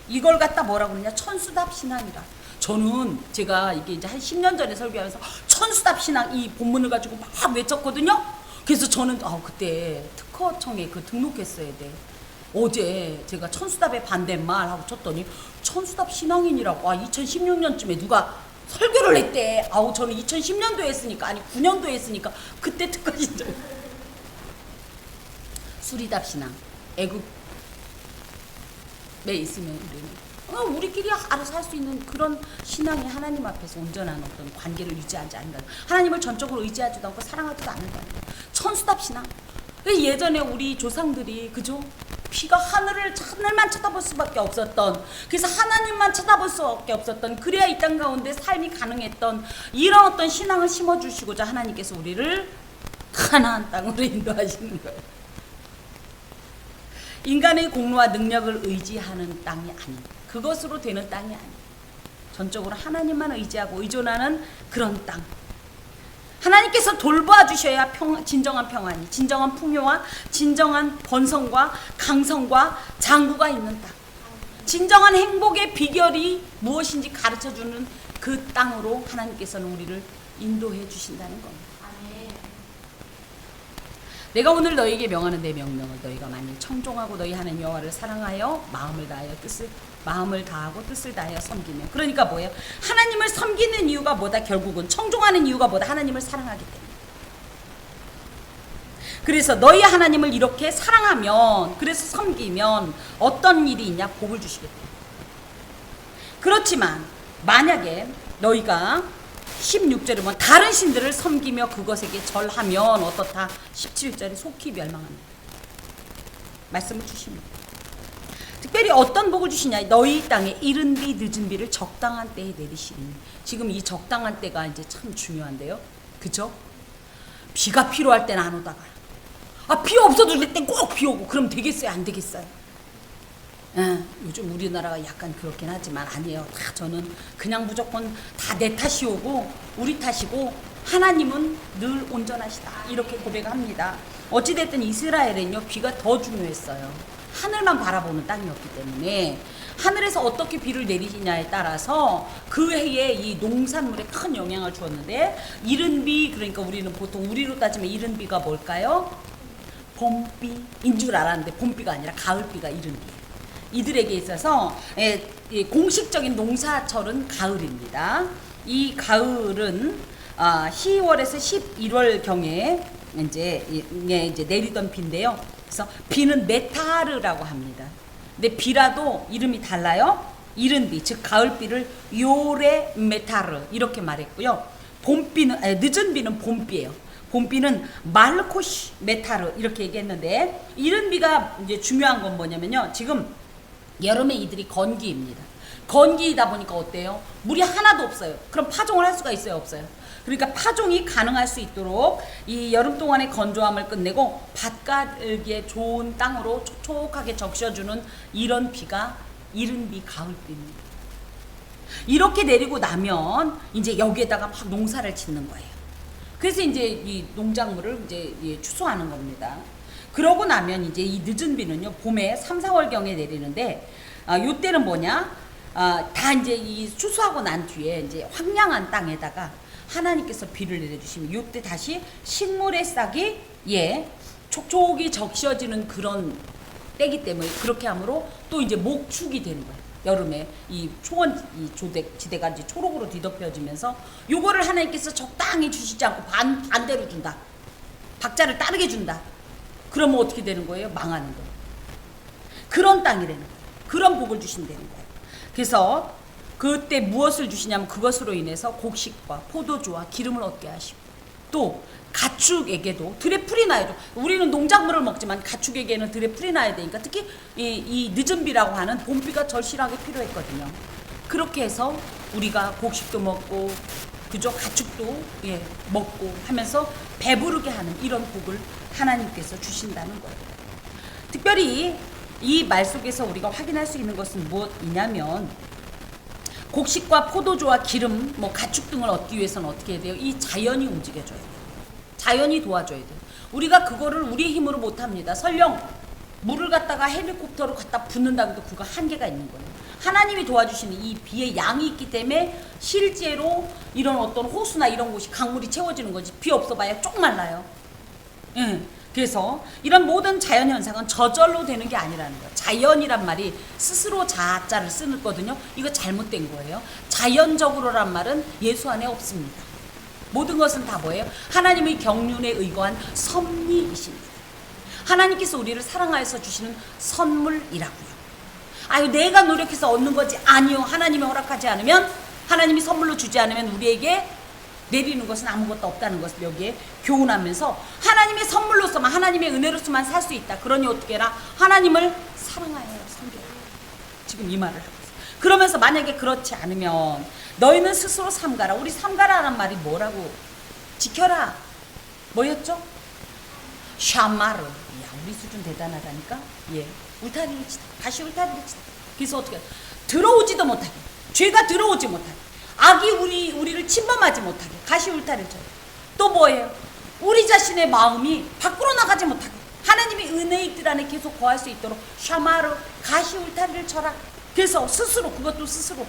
이걸 갖다 뭐라고 그러냐? 천수답 신앙이라. 저는 제가 이게 이제 한 10년 전에 설교하면서 천수답 신앙 이 본문을 가지고 막 외쳤거든요. 그래서 저는 그때 특허청에 등록했어야 돼. 어제 제가 천수답에 반대말 하고 쳤더니 천수답 신앙인이라고 2016년쯤에 누가 설교를 했대. 아우 저는 2010년도에 했으니까 아니 9년도에 했으니까 그때 특가신 적. 수리답 신앙. 애국에 있으면 우리는 우리끼리 알아서 할 수 있는 그런 신앙이 하나님 앞에서 온전한 어떤 관계를 유지하지 않는다. 하나님을 전적으로 의지하지도 않고 사랑하지도 않는다. 천수답 신앙. 예전에 우리 조상들이 그죠? 피가 하늘만 쳐다볼 수밖에 없었던, 그래서 하나님만 쳐다볼 수밖에 없었던, 그래야 이 땅 가운데 삶이 가능했던 이런 어떤 신앙을 심어주시고자 하나님께서 우리를 가나안 땅으로 인도하시는 거예요. 인간의 공로와 능력을 의지하는 땅이 아닌, 그것으로 되는 땅이 아닌, 전적으로 하나님만 의지하고 의존하는 그런 땅. 하나님께서 돌봐 주셔야 진정한 평안이, 진정한 풍요와 진정한 번성과 강성과 장구가 있는 땅. 진정한 행복의 비결이 무엇인지 가르쳐주는 그 땅으로 하나님께서는 우리를 인도해 주신다는 겁니다. 내가 오늘 너희에게 명하는 내 명령을 너희가 만일 청종하고 너희 하나님 여호와를 사랑하여 마음을 다하고 뜻을 다하여 섬기며. 그러니까 뭐예요? 하나님을 섬기는 이유가 뭐다? 결국은 청종하는 이유가 뭐다? 하나님을 사랑하기 때문에. 그래서 너희 하나님을 이렇게 사랑하면, 그래서 섬기면 어떤 일이 있냐? 복을 주시겠다. 그렇지만 만약에 너희가 16절에 보면 다른 신들을 섬기며 그것에게 절하면 어떻다? 17절에 속히 멸망합니다. 말씀을 주십니다. 특별히 어떤 복을 주시냐? 너희 땅에 이른 비 늦은 비를 적당한 때에 내리시리니. 지금 이 적당한 때가 이제 참 중요한데요. 그죠? 비가 필요할 때는 안 오다가 비 없어도 될 땐 꼭 비 오고. 그럼 되겠어요? 안 되겠어요? 요즘 우리나라가 약간 그렇긴 하지만 아니에요. 다 저는 그냥 무조건 다 내 탓이 오고 우리 탓이고 하나님은 늘 온전하시다. 이렇게 고백합니다. 어찌됐든 이스라엘은요, 비가 더 중요했어요. 하늘만 바라보는 땅이었기 때문에 하늘에서 어떻게 비를 내리느냐에 따라서 그 해에 이 농산물에 큰 영향을 주었는데, 이른 비, 그러니까 우리는 보통 우리로 따지면 이른 비가 뭘까요? 봄비인 줄 알았는데 봄비가 아니라 가을비가 이른 비. 이들에게 있어서 공식적인 농사철은 가을입니다. 이 가을은 10월에서 11월 경에 이제 내리던 비인데요. 그래서 비는 메타르라고 합니다. 근데 비라도 이름이 달라요. 이른 비, 즉 가을비를 요레 메타르 이렇게 말했고요. 늦은 비는 봄비예요. 봄비는 말코시 메타르 이렇게 얘기했는데, 이른 비가 이제 중요한 건 뭐냐면요. 지금 여름에 이들이 건기입니다. 건기이다 보니까 어때요? 물이 하나도 없어요. 그럼 파종을 할 수가 있어요? 없어요? 그러니까 파종이 가능할 수 있도록 이 여름 동안의 건조함을 끝내고 밭가르기에 좋은 땅으로 촉촉하게 적셔주는 이런 비가 이른 비, 가을비입니다. 이렇게 내리고 나면 이제 여기에다가 막 농사를 짓는 거예요. 그래서 이제 이 농작물을 이제 추수하는 겁니다. 그러고 나면 이제 이 늦은 비는요, 봄에 3, 4월경에 내리는데, 요때는 뭐냐? 다 이제 이 추수하고 난 뒤에 이제 황량한 땅에다가 하나님께서 비를 내려주시면 요때 다시 식물의 싹이 촉촉이 적셔지는 그런 때기 때문에, 그렇게 함으로 또 이제 목축이 되는 거예요. 여름에 이 초원 지대가 이제 초록으로 뒤덮여지면서 요거를 하나님께서 적당히 주시지 않고 반대로 준다. 박자를 따르게 준다. 그러면 어떻게 되는 거예요? 망하는 거예요. 그런 땅이라는 거예요. 그런 복을 주신다는 거예요. 그래서 그때 무엇을 주시냐면 그것으로 인해서 곡식과 포도주와 기름을 얻게 하시고, 또 가축에게도 들에 풀이 나야죠. 우리는 농작물을 먹지만 가축에게는 들에 풀이 나야 되니까, 특히 이 늦은 비라고 하는 봄비가 절실하게 필요했거든요. 그렇게 해서 우리가 곡식도 먹고 그죠? 가축도 먹고 하면서 배부르게 하는 이런 복을 하나님께서 주신다는 거예요. 특별히 이 말 속에서 우리가 확인할 수 있는 것은 무엇이냐면, 곡식과 포도주와 기름, 가축 등을 얻기 위해서는 어떻게 해야 돼요? 이 자연이 움직여줘야 돼요. 자연이 도와줘야 돼요. 우리가 그거를 우리의 힘으로 못합니다. 설령 물을 갖다가 헬리콥터로 갖다 붓는다고 해도 그거 한계가 있는 거예요. 하나님이 도와주시는 이 비의 양이 있기 때문에 실제로 이런 어떤 호수나 이런 곳이 강물이 채워지는 거지, 비 없어 봐야 쪽 말라요. 그래서 이런 모든 자연 현상은 저절로 되는 게 아니라는 거예요. 자연이란 말이 스스로 자자를 쓰거든요. 이거 잘못된 거예요. 자연적으로란 말은 예수 안에 없습니다. 모든 것은 다 뭐예요? 하나님의 경륜에 의거한 섭리이십니다. 하나님께서 우리를 사랑하여서 주시는 선물이라고요. 아유, 내가 노력해서 얻는 거지. 아니요. 하나님이 허락하지 않으면, 하나님이 선물로 주지 않으면 우리에게 내리는 것은 아무것도 없다는 것을 여기에 교훈하면서, 하나님의 선물로서만, 하나님의 은혜로서만 살 수 있다. 그러니 어떻게 해라? 하나님을 사랑하여 섬겨라. 지금 이 말을 하고 있어요. 그러면서 만약에 그렇지 않으면 너희는 스스로 삼가라. 우리 삼가라는 말이 뭐라고? 지켜라. 뭐였죠? 샤마르. 야, 우리 수준 대단하다니까? 예. 울타리를 치다. 다시 울타리를 치다. 그래서 어떻게 해요? 들어오지도 못하게. 죄가 들어오지 못하게. 악이 우리를 침범하지 못하게. 가시 울타리를 쳐요. 또 뭐예요? 우리 자신의 마음이 밖으로 나가지 못하게. 하나님의 은혜의 뜰 안에 계속 거할 수 있도록 샤마르, 가시 울타리를 쳐라. 그래서 스스로, 그것도 스스로.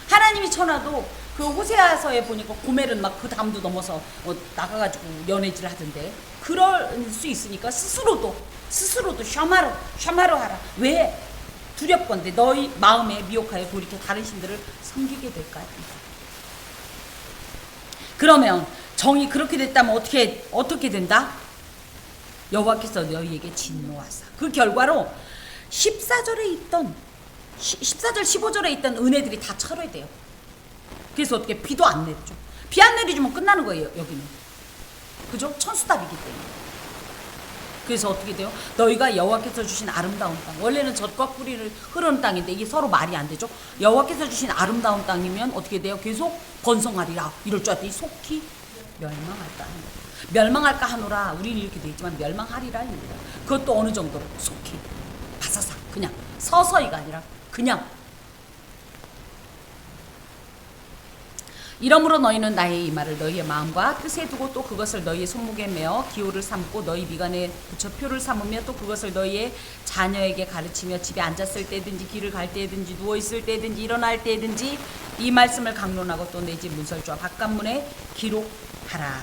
하나님이 쳐놔도 그 호세아서에 보니까 고멜은 막 그 담도 넘어서 나가가지고 연애질 하던데, 그럴 수 있으니까 스스로도 샤마로 하라. 왜? 두렵건대 너희 마음에 미혹하여 돌이켜 다른 신들을 섬기게 될까요? 그러면 정이 그렇게 됐다면 어떻게 된다? 여호와께서 너희에게 진노하사. 그 결과로 14절 15절에 있던 은혜들이 다 철회돼요. 그래서 어떻게? 비도 안 내리죠. 비 안 내리주면 끝나는 거예요, 여기는. 그죠? 천수답이기 때문에. 그래서 어떻게 돼요? 너희가 여호와께서 주신 아름다운 땅. 원래는 젖과 꿀이 흐르는 땅인데 이게 서로 말이 안 되죠. 여호와께서 주신 아름다운 땅이면 어떻게 돼요? 계속 번성하리라. 이럴 줄 알았더니 속히 멸망할까 하는 거예요. 멸망할까 하노라. 우리는 이렇게 되어 있지만 멸망하리라 입니다. 그것도 어느 정도로? 속히. 바사삭. 그냥. 서서히가 아니라 그냥. 이러므로 너희는 나의 이 말을 너희의 마음과 뜻에 두고 또 그것을 너희의 손목에 메어 기호를 삼고 너희 미간에 붙여 표를 삼으며 또 그것을 너희의 자녀에게 가르치며 집에 앉았을 때든지 길을 갈 때든지 누워있을 때든지 일어날 때든지 이 말씀을 강론하고 또 내 집 문설주와 바깥문에 기록하라.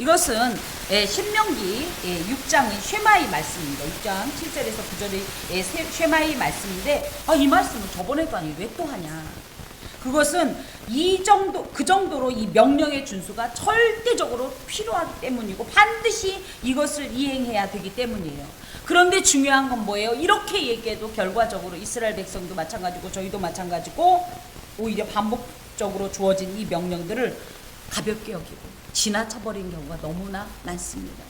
이것은 신명기 6장의 쉐마이 말씀입니다. 6장 7절에서 9절의 쉐마이 말씀인데, 이 말씀을 저번에도 아니 왜 또 하냐. 그것은 그 정도로 이 명령의 준수가 절대적으로 필요하기 때문이고 반드시 이것을 이행해야 되기 때문이에요. 그런데 중요한 건 뭐예요? 이렇게 얘기해도 결과적으로 이스라엘 백성도 마찬가지고 저희도 마찬가지고 오히려 반복적으로 주어진 이 명령들을 가볍게 여기고 지나쳐버린 경우가 너무나 많습니다.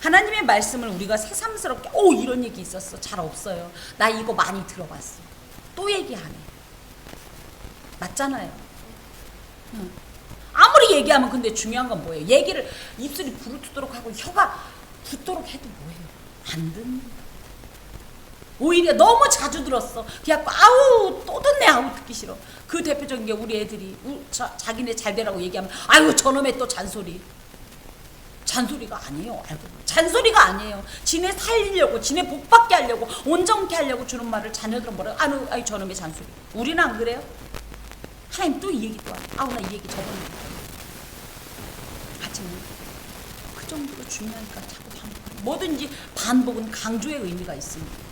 하나님의 말씀을 우리가 새삼스럽게 이런 얘기 있었어. 잘 없어요. 나 이거 많이 들어봤어. 또 얘기하네. 맞잖아요. 아무리 얘기하면 근데 중요한 건 뭐예요? 얘기를 입술이 부르트도록 하고 혀가 붙도록 해도 뭐예요? 안 듣는다. 오히려 너무 자주 들었어. 그래갖고 또 듣네. 듣기 싫어. 그 대표적인 게 우리 애들이 자기네 잘 되라고 얘기하면 저놈의 또 잔소리. 잔소리가 아니에요. 잔소리가 아니에요. 지네 살리려고, 지네 복받게 하려고, 온전케 하려고 주는 말을 자녀들은 뭐라고? 저놈의 잔소리. 우리는 안 그래요? 하나님 또 이 얘기 또 나 이 얘기 저번에 하지만 그 정도로 중요하니까 자꾸 반복하는. 뭐든지 반복은 강조의 의미가 있습니다.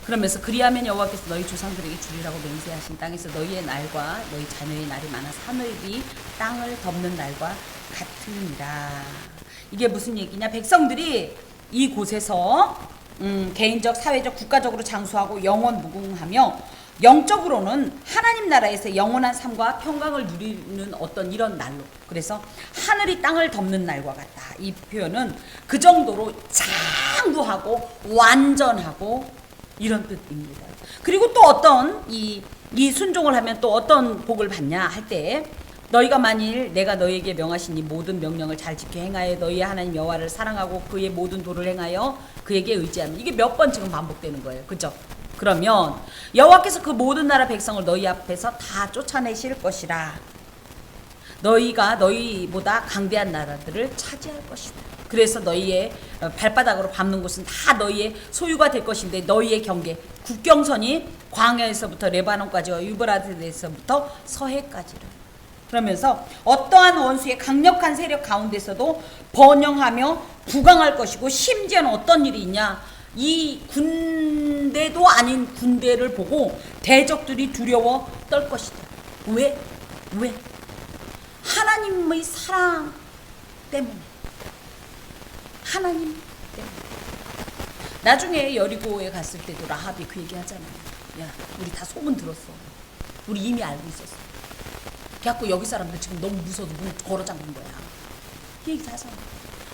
그러면서 그리하면 여호와께서 너희 조상들에게 주리라고 맹세하신 땅에서 너희의 날과 너희 자녀의 날이 많아 사늘이 땅을 덮는 날과 같으니라. 이게 무슨 얘기냐? 백성들이 이곳에서 개인적, 사회적, 국가적으로 장수하고 영원 무궁하며 영적으로는 하나님 나라에서 영원한 삶과 평강을 누리는 어떤 이런 날로. 그래서 하늘이 땅을 덮는 날과 같다. 이 표현은 그 정도로 장구하고 완전하고 이런 뜻입니다. 그리고 또 어떤 이 순종을 하면 또 어떤 복을 받냐 할 때, 너희가 만일 내가 너희에게 명하신 이 모든 명령을 잘 지켜 행하여 너희의 하나님 여호와를 사랑하고 그의 모든 도를 행하여 그에게 의지하면, 이게 몇 번 지금 반복되는 거예요. 그죠? 그러면 여호와께서 그 모든 나라 백성을 너희 앞에서 다 쫓아내실 것이라. 너희가 너희보다 강대한 나라들을 차지할 것이다. 그래서 너희의 발바닥으로 밟는 곳은 다 너희의 소유가 될 것인데, 너희의 경계, 국경선이 광야에서부터 레바논까지와 유브라데스에서부터 서해까지를. 그러면서 어떠한 원수의 강력한 세력 가운데서도 번영하며 부강할 것이고, 심지어는 어떤 일이 있냐, 이 군대도 아닌 군대를 보고 대적들이 두려워 떨 것이다. 왜? 하나님의 사랑 때문에. 하나님 때문에. 나중에 여리고에 갔을 때도 라합이 그 얘기 하잖아요. 야, 우리 다 소문 들었어. 우리 이미 알고 있었어. 그래갖고 여기 사람들 지금 너무 무서워서 문 걸어 잠근 거야. 이 얘기 다 하잖아.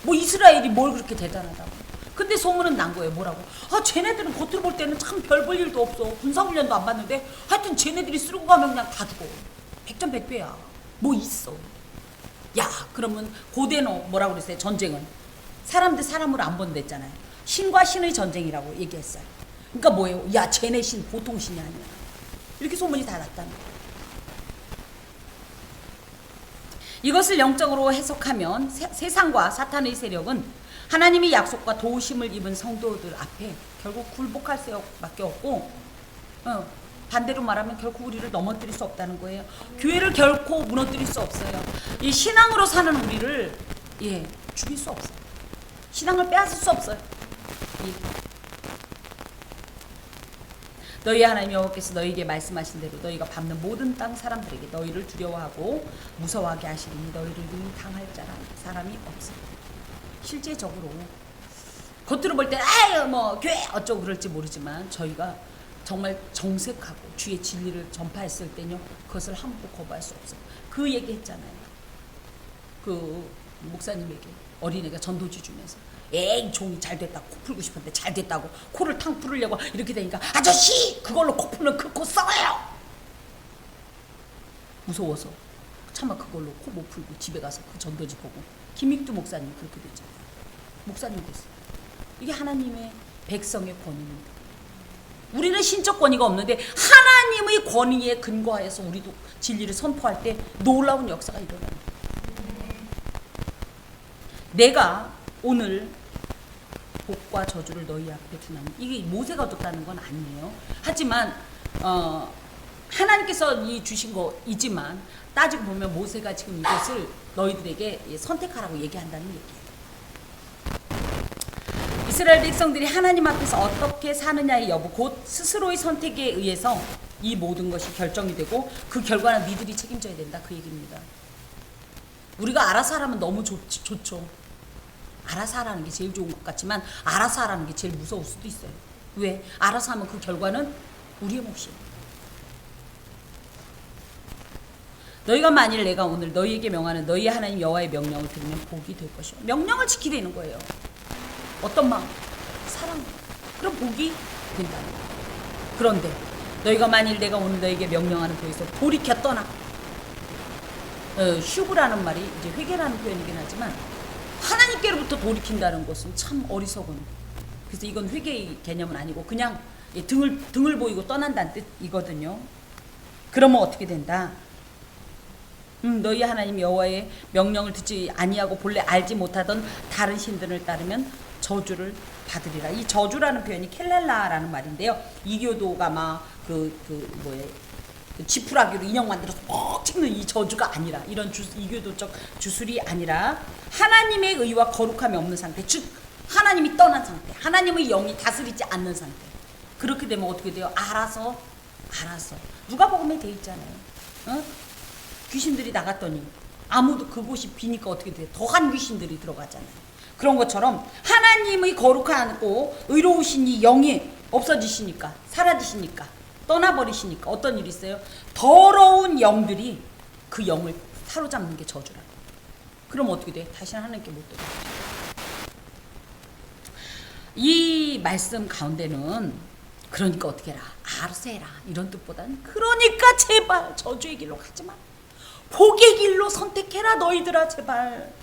뭐 이스라엘이 뭘 그렇게 대단하다고. 근데 소문은 난 거예요. 뭐라고? 아, 쟤네들은 겉으로 볼 때는 참 별 볼 일도 없어. 군사훈련도 안 받는데 하여튼 쟤네들이 쓰고 가면 그냥 다 죽어. 백전백패야. 뭐 있어. 야, 그러면 고대는 뭐라고 그랬어요? 전쟁은 사람 대 사람으로 안 번댔잖아요. 신과 신의 전쟁이라고 얘기했어요. 그러니까 뭐예요? 야, 쟤네 신 보통 신이 아니야. 이렇게 소문이 다 났다는 거예요. 이것을 영적으로 해석하면 세상과 사탄의 세력은 하나님의 약속과 도우심을 입은 성도들 앞에 결국 굴복할 수밖에 없고, 반대로 말하면 결코 우리를 넘어뜨릴 수 없다는 거예요. 교회를 결코 무너뜨릴 수 없어요. 이 신앙으로 사는 우리를 죽일 수 없어요. 신앙을 빼앗을 수 없어요. 너희 하나님 여호와께서 너희에게 말씀하신 대로 너희가 밟는 모든 땅 사람들에게 너희를 두려워하고 무서워하게 하시리니 너희를 능히 당할 사람이 없습니다. 실제적으로 겉으로 볼 때 아유 뭐 교회 어쩌고 그럴지 모르지만 저희가 정말 정색하고 주의 진리를 전파했을 때요, 그것을 함부로 거부할 수 없어요. 그 얘기 했잖아요. 그 목사님에게 어린애가 전도지 주면서 에이 종이 잘 됐다, 코 풀고 싶은데 잘 됐다고 코를 탕 풀으려고 이렇게 되니까 아저씨 그걸로 코 풀면 그 코 썩어요. 무서워서 차마 그걸로 코 못 풀고 집에 가서 그 전도지 보고 김익두 목사님 그렇게 됐잖아요. 목사님 됐어요. 이게 하나님의 백성의 권위입니다. 우리는 신적 권위가 없는데 하나님의 권위에 근거하여서 우리도 진리를 선포할 때 놀라운 역사가 일어납니다. 내가 오늘 복과 저주를 너희 앞에 두나니, 이게 모세가 얻었다는 건 아니에요. 하지만 하나님께서 이 주신 거이지만 따지고 보면 모세가 지금 이것을 너희들에게 선택하라고 얘기한다는 얘기예요. 이스라엘 백성들이 하나님 앞에서 어떻게 사느냐의 여부, 곧 스스로의 선택에 의해서 이 모든 것이 결정이 되고 그 결과는 니들이 책임져야 된다, 그 얘기입니다. 우리가 알아서 하라면 너무 좋죠. 알아서 하라는 게 제일 좋은 것 같지만 알아서 하라는 게 제일 무서울 수도 있어요. 왜? 알아서 하면 그 결과는 우리의 몫이에요. 너희가 만일 내가 오늘 너희에게 명하는 너희 하나님 여호와의 명령을 들으면 복이 될 것이요. 명령을 지키려는 거예요. 어떤 마음? 사랑. 그럼 복이 된다는 거예요. 그런데 너희가 만일 내가 오늘 너희에게 명령하는 도에서 돌이켜 떠나, 슈브라는 말이 이제 회개라는 표현이긴 하지만 하나님께로부터 돌이킨다는 것은 참 어리석은, 그래서 이건 회개의 개념은 아니고 그냥 등을 보이고 떠난다는 뜻이거든요. 그러면 어떻게 된다? 너희 하나님 여호와의 명령을 듣지 아니하고 본래 알지 못하던 다른 신들을 따르면 저주를 받으리라. 이 저주라는 표현이 켈렐라라는 말인데요. 이교도가 막 지푸라기로 인형 만들어서 퍽 찍는 이 저주가 아니라, 이런 이교도적 주술이 아니라 하나님의 의와 거룩함이 없는 상태, 즉 하나님이 떠난 상태, 하나님의 영이 다스리지 않는 상태. 그렇게 되면 어떻게 돼요? 알아서 누가복음에 돼 있잖아요. 귀신들이 나갔더니 아무도 그곳이 비니까 어떻게 돼요? 더한 귀신들이 들어가잖아요. 그런 것처럼 하나님의 거룩하고 의로우신 이 영이 없어지시니까, 사라지시니까, 떠나버리시니까 어떤 일이 있어요? 더러운 영들이 그 영을 사로잡는 게 저주라. 그럼 어떻게 돼? 다시는 하나님께 못 들어가죠. 이 말씀 가운데는 그러니까 어떻게 해라, 알아서 해라, 이런 뜻보다는 그러니까 제발 저주의 길로 가지 마, 복의 길로 선택해라 너희들아, 제발.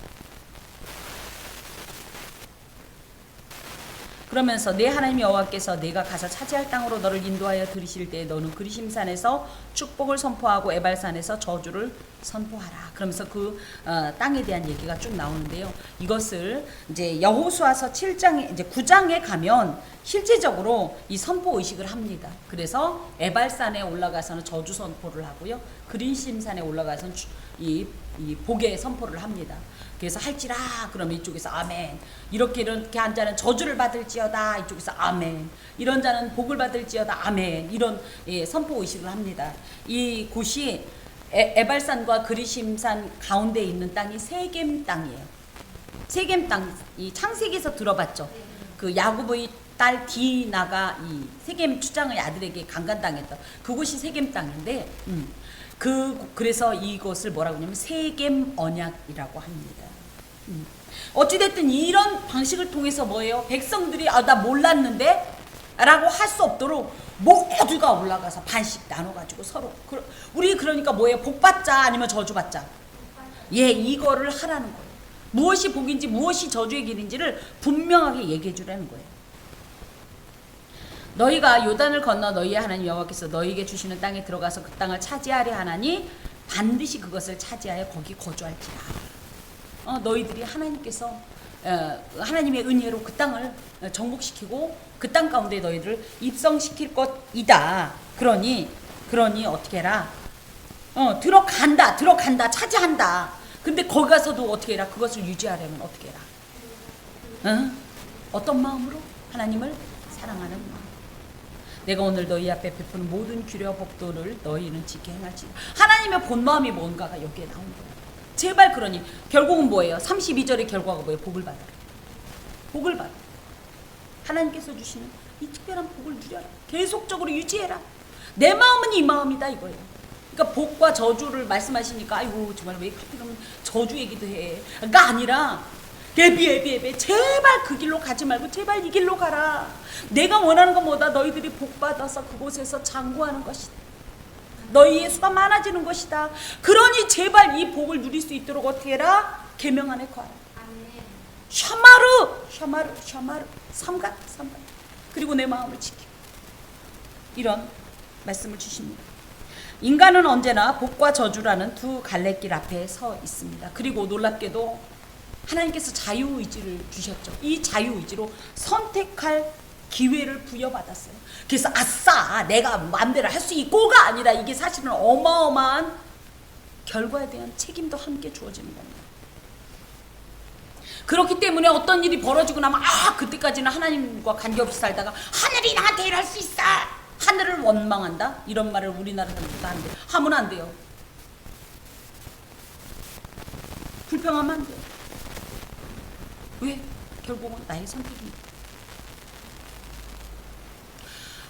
그러면서 내 하나님 여호와께서 내가 가서 차지할 땅으로 너를 인도하여 들이실 때 너는 그리심산에서 축복을 선포하고 에발산에서 저주를 선포하라. 그러면서 그 땅에 대한 얘기가 쭉 나오는데요. 이것을 이제 여호수아서 7장에 이제 9장에 가면 실제적으로 이 선포 의식을 합니다. 그래서 에발산에 올라가서는 저주 선포를 하고요. 그리심산에 올라가서는 이 복의 선포를 합니다. 그래서 할지라 그러면 이쪽에서 아멘. 이렇게 한 자는 저주를 받을지어다. 이쪽에서 아멘. 이런 자는 복을 받을지어다. 아멘. 이런 선포 의식을 합니다. 이 곳이 에발산과 그리심산 가운데 있는 땅이 세겜 땅이에요. 세겜 땅, 이 창세기에서 들어봤죠. 그 야곱의 딸 디나가 이 세겜 추장의 아들에게 강간당했던 그곳이 세겜 땅인데, 그래서 이것을 뭐라고 하냐면 세겜 언약이라고 합니다. 어찌됐든 이런 방식을 통해서 뭐예요? 백성들이 나 몰랐는데 라고 할 수 없도록 모두가 올라가서 반씩 나눠가지고 서로 우리 그러니까 뭐예요? 복받자 아니면 저주받자? 예, 이거를 하라는 거예요. 무엇이 복인지 무엇이 저주의 길인지를 분명하게 얘기해 주라는 거예요. 너희가 요단을 건너 너희의 하나님 여호와께서 너희에게 주시는 땅에 들어가서 그 땅을 차지하려 하나니 반드시 그것을 차지하여 거기 거주할지라. 너희들이 하나님께서 하나님의 은혜로 그 땅을 정복시키고 그 땅 가운데 너희를 입성시킬 것이다. 그러니 어떻게 해라? 들어간다, 차지한다. 근데 거기 가서도 어떻게 해라? 그것을 유지하려면 어떻게 해라? 어떤 마음으로? 하나님을 사랑하는 마음. 내가 오늘 너희 앞에 베푸는 모든 규례와 법도를 너희는 지켜 행할지. 하나님의 본 마음이 뭔가가 여기에 나온 거예요. 제발 그러니 결국은 뭐예요? 32절의 결과가 뭐예요? 복을 받아라. 복을 받아. 하나님께서 주시는 이 특별한 복을 누려라. 계속적으로 유지해라. 내 마음은 이 마음이다 이거예요. 그러니까 복과 저주를 말씀하시니까 아이고 정말 왜 하필이면 저주 얘기도 해. 그러니까 아니라 예비 제발 그 길로 가지 말고 제발 이 길로 가라. 내가 원하는 건 뭐다? 너희들이 복 받아서 그곳에서 장구하는 것이다. 너희의 수가 많아지는 것이다. 그러니 제발 이 복을 누릴 수 있도록 어떻게 해라? 계명 안에 거하라. 샤마르 삼가. 그리고 내 마음을 지켜. 이런 말씀을 주십니다. 인간은 언제나 복과 저주라는 두 갈래길 앞에 서 있습니다. 그리고 놀랍게도 하나님께서 자유의지를 주셨죠. 이 자유의지로 선택할 기회를 부여받았어요. 그래서 아싸 내가 마음대로 할 수 있고가 아니라 이게 사실은 어마어마한 결과에 대한 책임도 함께 주어지는 겁니다. 그렇기 때문에 어떤 일이 벌어지고 나면 그때까지는 하나님과 관계없이 살다가 하늘이 나한테 일할 수 있어. 하늘을 원망한다? 이런 말을 우리나라 사람들도 하는데 하면 안 돼요. 불평하면 안 돼요. 왜? 결국은 나의 선택입니다.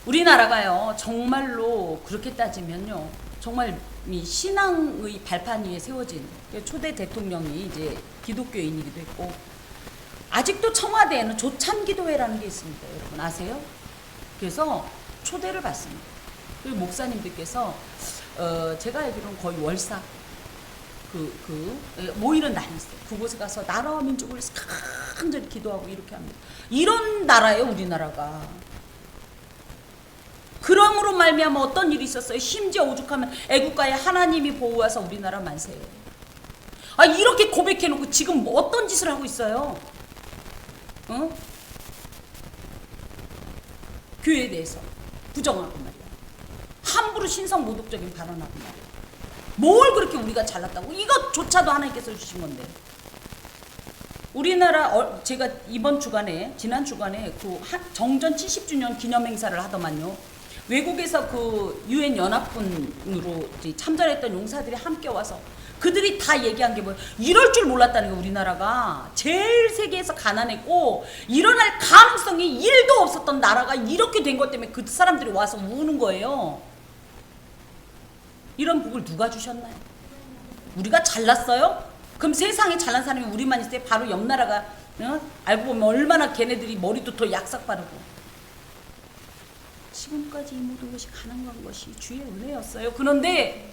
우리나라가요 정말로 그렇게 따지면요 정말 이 신앙의 발판 위에 세워진 초대 대통령이 이제 기독교인이기도 했고 아직도 청와대에는 조참기도회라는 게 있습니다. 여러분 아세요? 그래서 초대를 받습니다. 그리고 목사님들께서 제가 알기로는 거의 월사 모이는 날이 있어요. 그곳에 가서 나라와 민족을 위해서 간절히 기도하고 이렇게 합니다. 이런 나라예요 우리나라가. 그러므로 말미암아 어떤 일이 있었어요. 심지어 오죽하면 애국가에 하나님이 보호하사 우리나라 만세. 이렇게 고백해놓고 지금 뭐 어떤 짓을 하고 있어요? 교회에 대해서 부정하고 말이야. 함부로 신성 모독적인 발언하고 말이야. 뭘 그렇게 우리가 잘났다고? 이것조차도 하나님께서 주신 건데. 우리나라 제가 지난 주간에 그 정전 70주년 기념 행사를 하더만요. 외국에서 그 유엔 연합군으로 참전했던 용사들이 함께 와서 그들이 다 얘기한 게 뭐예요? 이럴 줄 몰랐다는 게 우리나라가 제일 세계에서 가난했고 일어날 가능성이 1도 없었던 나라가 이렇게 된 것 때문에 그 사람들이 와서 우는 거예요. 이런 복을 누가 주셨나요? 우리가 잘났어요? 그럼 세상에 잘난 사람이 우리만 있을 때 바로 옆 나라가 알고 보면 얼마나 걔네들이 머리도 더 약삭 바르고 지금까지 이 모든 것이 가능한 것이 주의 은혜였어요. 그런데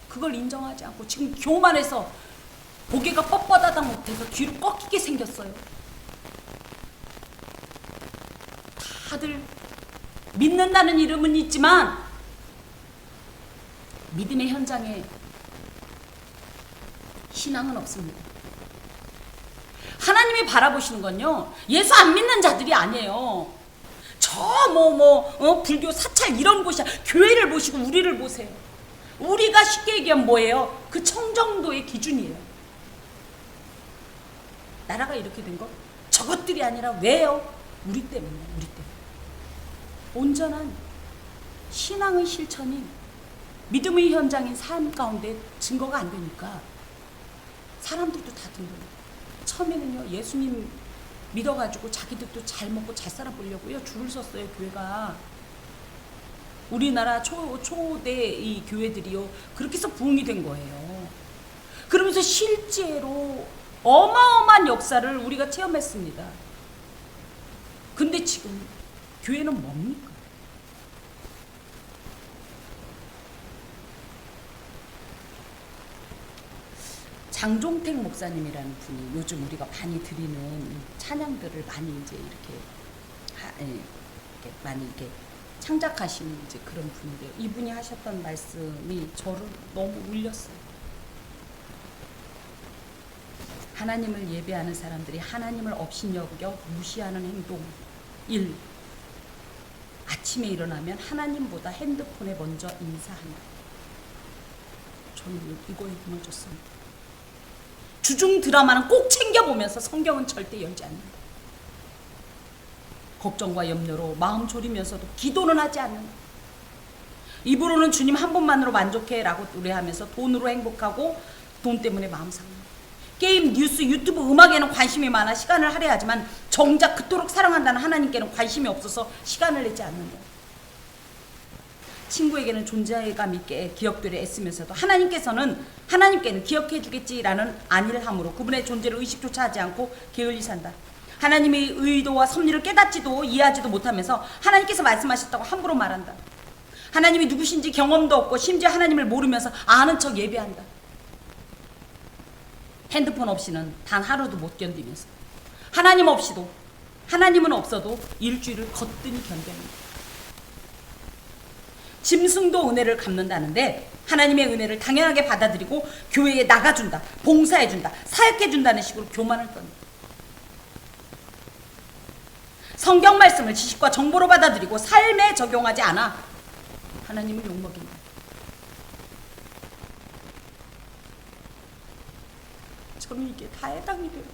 그걸 인정하지 않고 지금 교만해서 고개가 뻣뻣하다 못해서 뒤로 꺾이게 생겼어요. 다들 믿는다는 이름은 있지만 믿음의 현장에 신앙은 없습니다. 하나님이 바라보시는 건요, 예수 안 믿는 자들이 아니에요. 불교 사찰 이런 곳이야. 교회를 보시고 우리를 보세요. 우리가 쉽게 얘기하면 뭐예요? 그 청정도의 기준이에요. 나라가 이렇게 된 거 저것들이 아니라 왜요? 우리 때문에. 온전한 신앙의 실천이 믿음의 현장인 삶 가운데 증거가 안 되니까 사람들도 다 든든해요. 처음에는요, 예수님 믿어가지고 자기들도 잘 먹고 잘 살아보려고요 줄을 섰어요. 교회가 우리나라 초대 이 교회들이요 그렇게 해서 부흥이 된 거예요. 그러면서 실제로 어마어마한 역사를 우리가 체험했습니다. 근데 지금 교회는 뭡니까? 장종택 목사님이라는 분이 요즘 우리가 많이 드리는 찬양들을 많이 이제 이렇게 많이 이렇게 창작하시는 이제 그런 분인데요. 이분이 하셨던 말씀이 저를 너무 울렸어요. 하나님을 예배하는 사람들이 하나님을 업신여겨 무시하는 행동 1. 아침에 일어나면 하나님보다 핸드폰에 먼저 인사한다. 저는 이거에 무너졌습니다. 주중 드라마는 꼭 챙겨보면서 성경은 절대 열지 않는다. 걱정과 염려로 마음 졸이면서도 기도는 하지 않는다. 입으로는 주님 한 분만으로 만족해 라고 노래하면서 돈으로 행복하고 돈 때문에 마음 상한다. 게임, 뉴스, 유튜브, 음악에는 관심이 많아 시간을 할애하지만 정작 그토록 사랑한다는 하나님께는 관심이 없어서 시간을 내지 않는다. 친구에게는 존재감 있게 기억들에 애쓰면서도 하나님께는 기억해 주겠지라는 안일함으로 그분의 존재를 의식조차 하지 않고 게을리 산다. 하나님의 의도와 섭리를 깨닫지도 이해하지도 못하면서 하나님께서 말씀하셨다고 함부로 말한다. 하나님이 누구신지 경험도 없고 심지어 하나님을 모르면서 아는 척 예배한다. 핸드폰 없이는 단 하루도 못 견디면서 하나님은 없어도 일주일을 거뜬히 견뎌냅니다. 짐승도 은혜를 갚는다는데 하나님의 은혜를 당연하게 받아들이고 교회에 나가준다, 봉사해준다, 사역해준다는 식으로 교만을 떤다. 성경 말씀을 지식과 정보로 받아들이고 삶에 적용하지 않아 하나님을 욕먹인다. 저는 이게 다 해당이 돼요.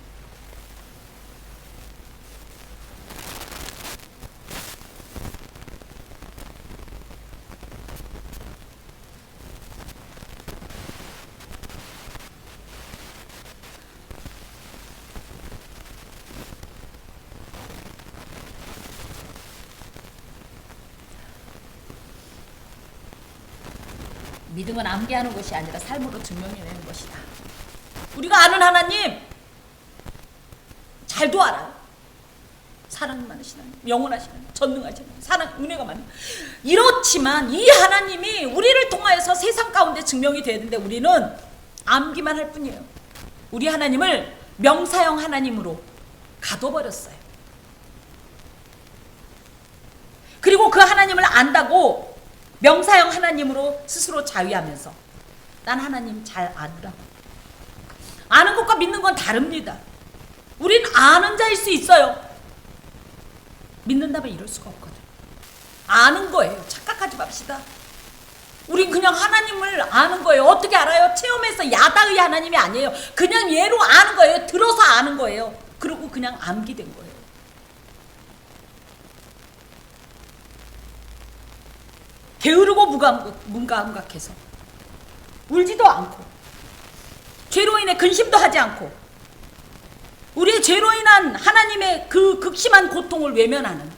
믿음은 암기하는 것이 아니라 삶으로 증명해내는 것이다. 우리가 아는 하나님 잘도 알아요. 사랑 많으신 하나님, 영원하신 하나님, 전능하신 하나님, 사랑, 은혜가 많은. 이렇지만 이 하나님이 우리를 통하여서 세상 가운데 증명이 되는데 우리는 암기만 할 뿐이에요. 우리 하나님을 명사형 하나님으로 가둬버렸어요. 그리고 그 하나님을 안다고 명사형 하나님으로 스스로 자위하면서 난 하나님 잘 아느라고. 아는 것과 믿는 건 다릅니다. 우린 아는 자일 수 있어요. 믿는다면 이럴 수가 없거든. 아는 거예요. 착각하지 맙시다. 우린 그냥 하나님을 아는 거예요. 어떻게 알아요? 체험해서 야다의 하나님이 아니에요. 그냥 얘로 아는 거예요. 들어서 아는 거예요. 그리고 그냥 암기된 거예요. 게으르고 문감각해서 울지도 않고 죄로 인해 근심도 하지 않고 우리의 죄로 인한 하나님의 그 극심한 고통을 외면하는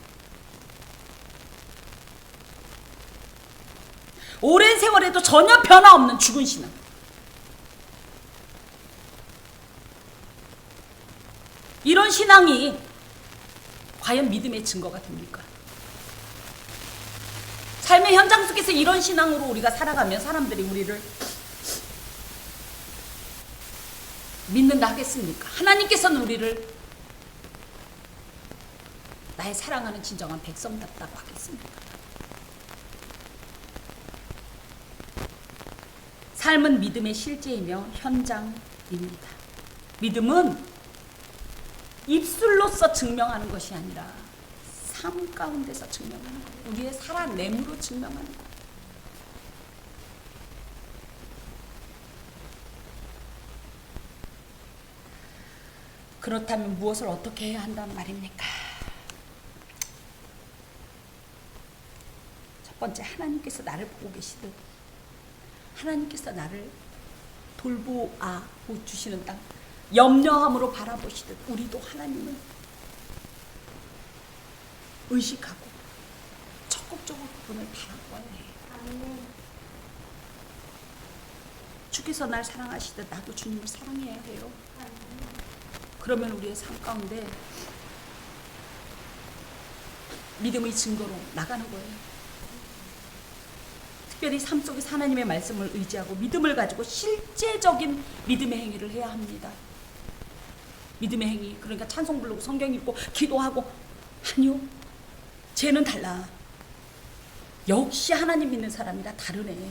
오랜 세월에도 전혀 변화 없는 죽은 신앙. 이런 신앙이 과연 믿음의 증거가 됩니까? 삶의 현장 속에서 이런 신앙으로 우리가 살아가면 사람들이 우리를 믿는다 하겠습니까? 하나님께서는 우리를 나의 사랑하는 진정한 백성답다고 하겠습니까? 삶은 믿음의 실제이며 현장입니다. 믿음은 입술로서 증명하는 것이 아니라 삶 가운데서 증명하는 거예요. 우리의 살아냄으로 증명하는 거예요. 그렇다면 무엇을 어떻게 해야 한단 말입니까? 첫 번째, 하나님께서 나를 보고 계시듯 하나님께서 나를 돌보아 주시는 땅, 염려함으로 바라보시듯 우리도 하나님을 의식하고 적극적으로 그분을 바라보아야 해요. 주께서 날 사랑하시듯 나도 주님을 사랑해야 해요. 그러면 우리의 삶 가운데 믿음의 증거로 나가는 거예요. 특별히 삶 속에서 하나님의 말씀을 의지하고 믿음을 가지고 실제적인 믿음의 행위를 해야 합니다. 믿음의 행위, 그러니까 찬송 부르고 성경 읽고 기도하고, 아니요, 쟤는 달라. 역시 하나님 믿는 사람이라 다르네.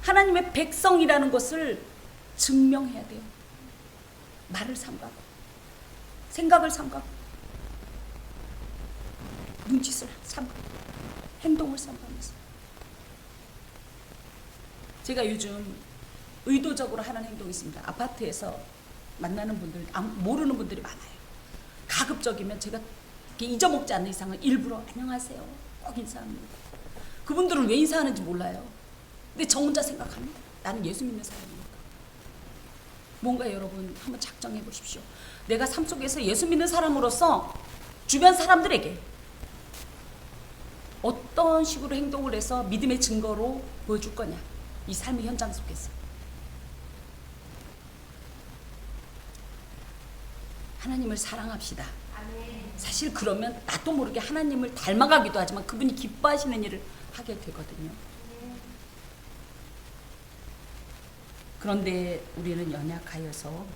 하나님의 백성이라는 것을 증명해야 돼요. 말을 삼가고 생각을 삼가고 눈짓을 삼가고 행동을 삼가면서. 제가 요즘 의도적으로 하는 행동이 있습니다. 아파트에서 만나는 분들, 모르는 분들이 많아요. 가급적이면 제가 잊어먹지 않는 이상은 일부러 안녕하세요 꼭 인사합니다. 그분들은 왜 인사하는지 몰라요. 근데 저 혼자 생각합니다. 나는 예수 믿는 사람이니까. 뭔가 여러분 한번 작정해 보십시오. 내가 삶 속에서 예수 믿는 사람으로서 주변 사람들에게 어떤 식으로 행동을 해서 믿음의 증거로 보여줄 거냐, 이 삶의 현장 속에서. 하나님을 사랑합시다. 사실 그러면 나도 모르게 하나님을 닮아가기도 하지만 그분이 기뻐하시는 일을 하게 되거든요. 그런데 우리는 연약하여서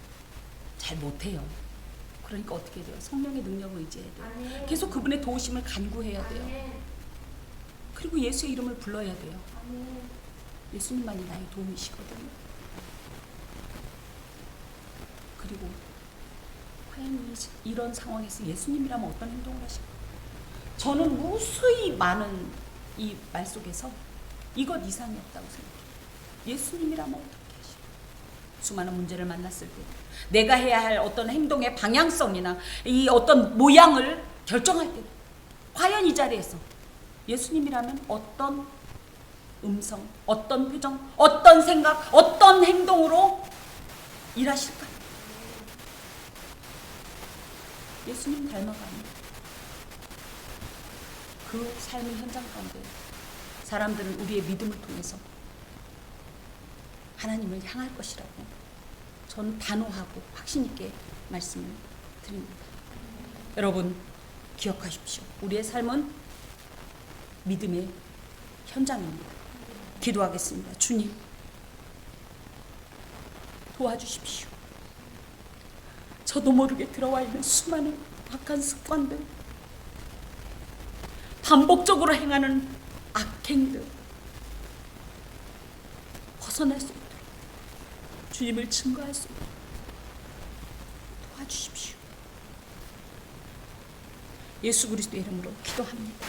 잘 못해요. 그러니까 어떻게 돼요? 성령의 능력을 의지해야 돼요. 계속 그분의 도우심을 간구해야 돼요. 그리고 예수의 이름을 불러야 돼요. 예수님만이 나의 도움이시거든요. 그리고 과연 이런 상황에서 예수님이라면 어떤 행동을 하실까? 저는 무수히 많은 이 말 속에서 이것 이상이 없다고 생각해요. 예수님이라면 어떻게 하실까? 수많은 문제를 만났을 때 내가 해야 할 어떤 행동의 방향성이나 이 어떤 모양을 결정할 때 과연 이 자리에서 예수님이라면 어떤 음성, 어떤 표정, 어떤 생각, 어떤 행동으로 일하실까? 예수님 닮아가는 그 삶의 현장 가운데 사람들은 우리의 믿음을 통해서 하나님을 향할 것이라고 저는 단호하고 확신 있게 말씀을 드립니다. 여러분 기억하십시오. 우리의 삶은 믿음의 현장입니다. 기도하겠습니다. 주님 도와주십시오. 저도 모르게 들어와 있는 수많은 악한 습관들, 반복적으로 행하는 악행들 벗어날 수 있도록 주님을 증거할 수 있도록 도와주십시오. 예수 그리스도의 이름으로 기도합니다.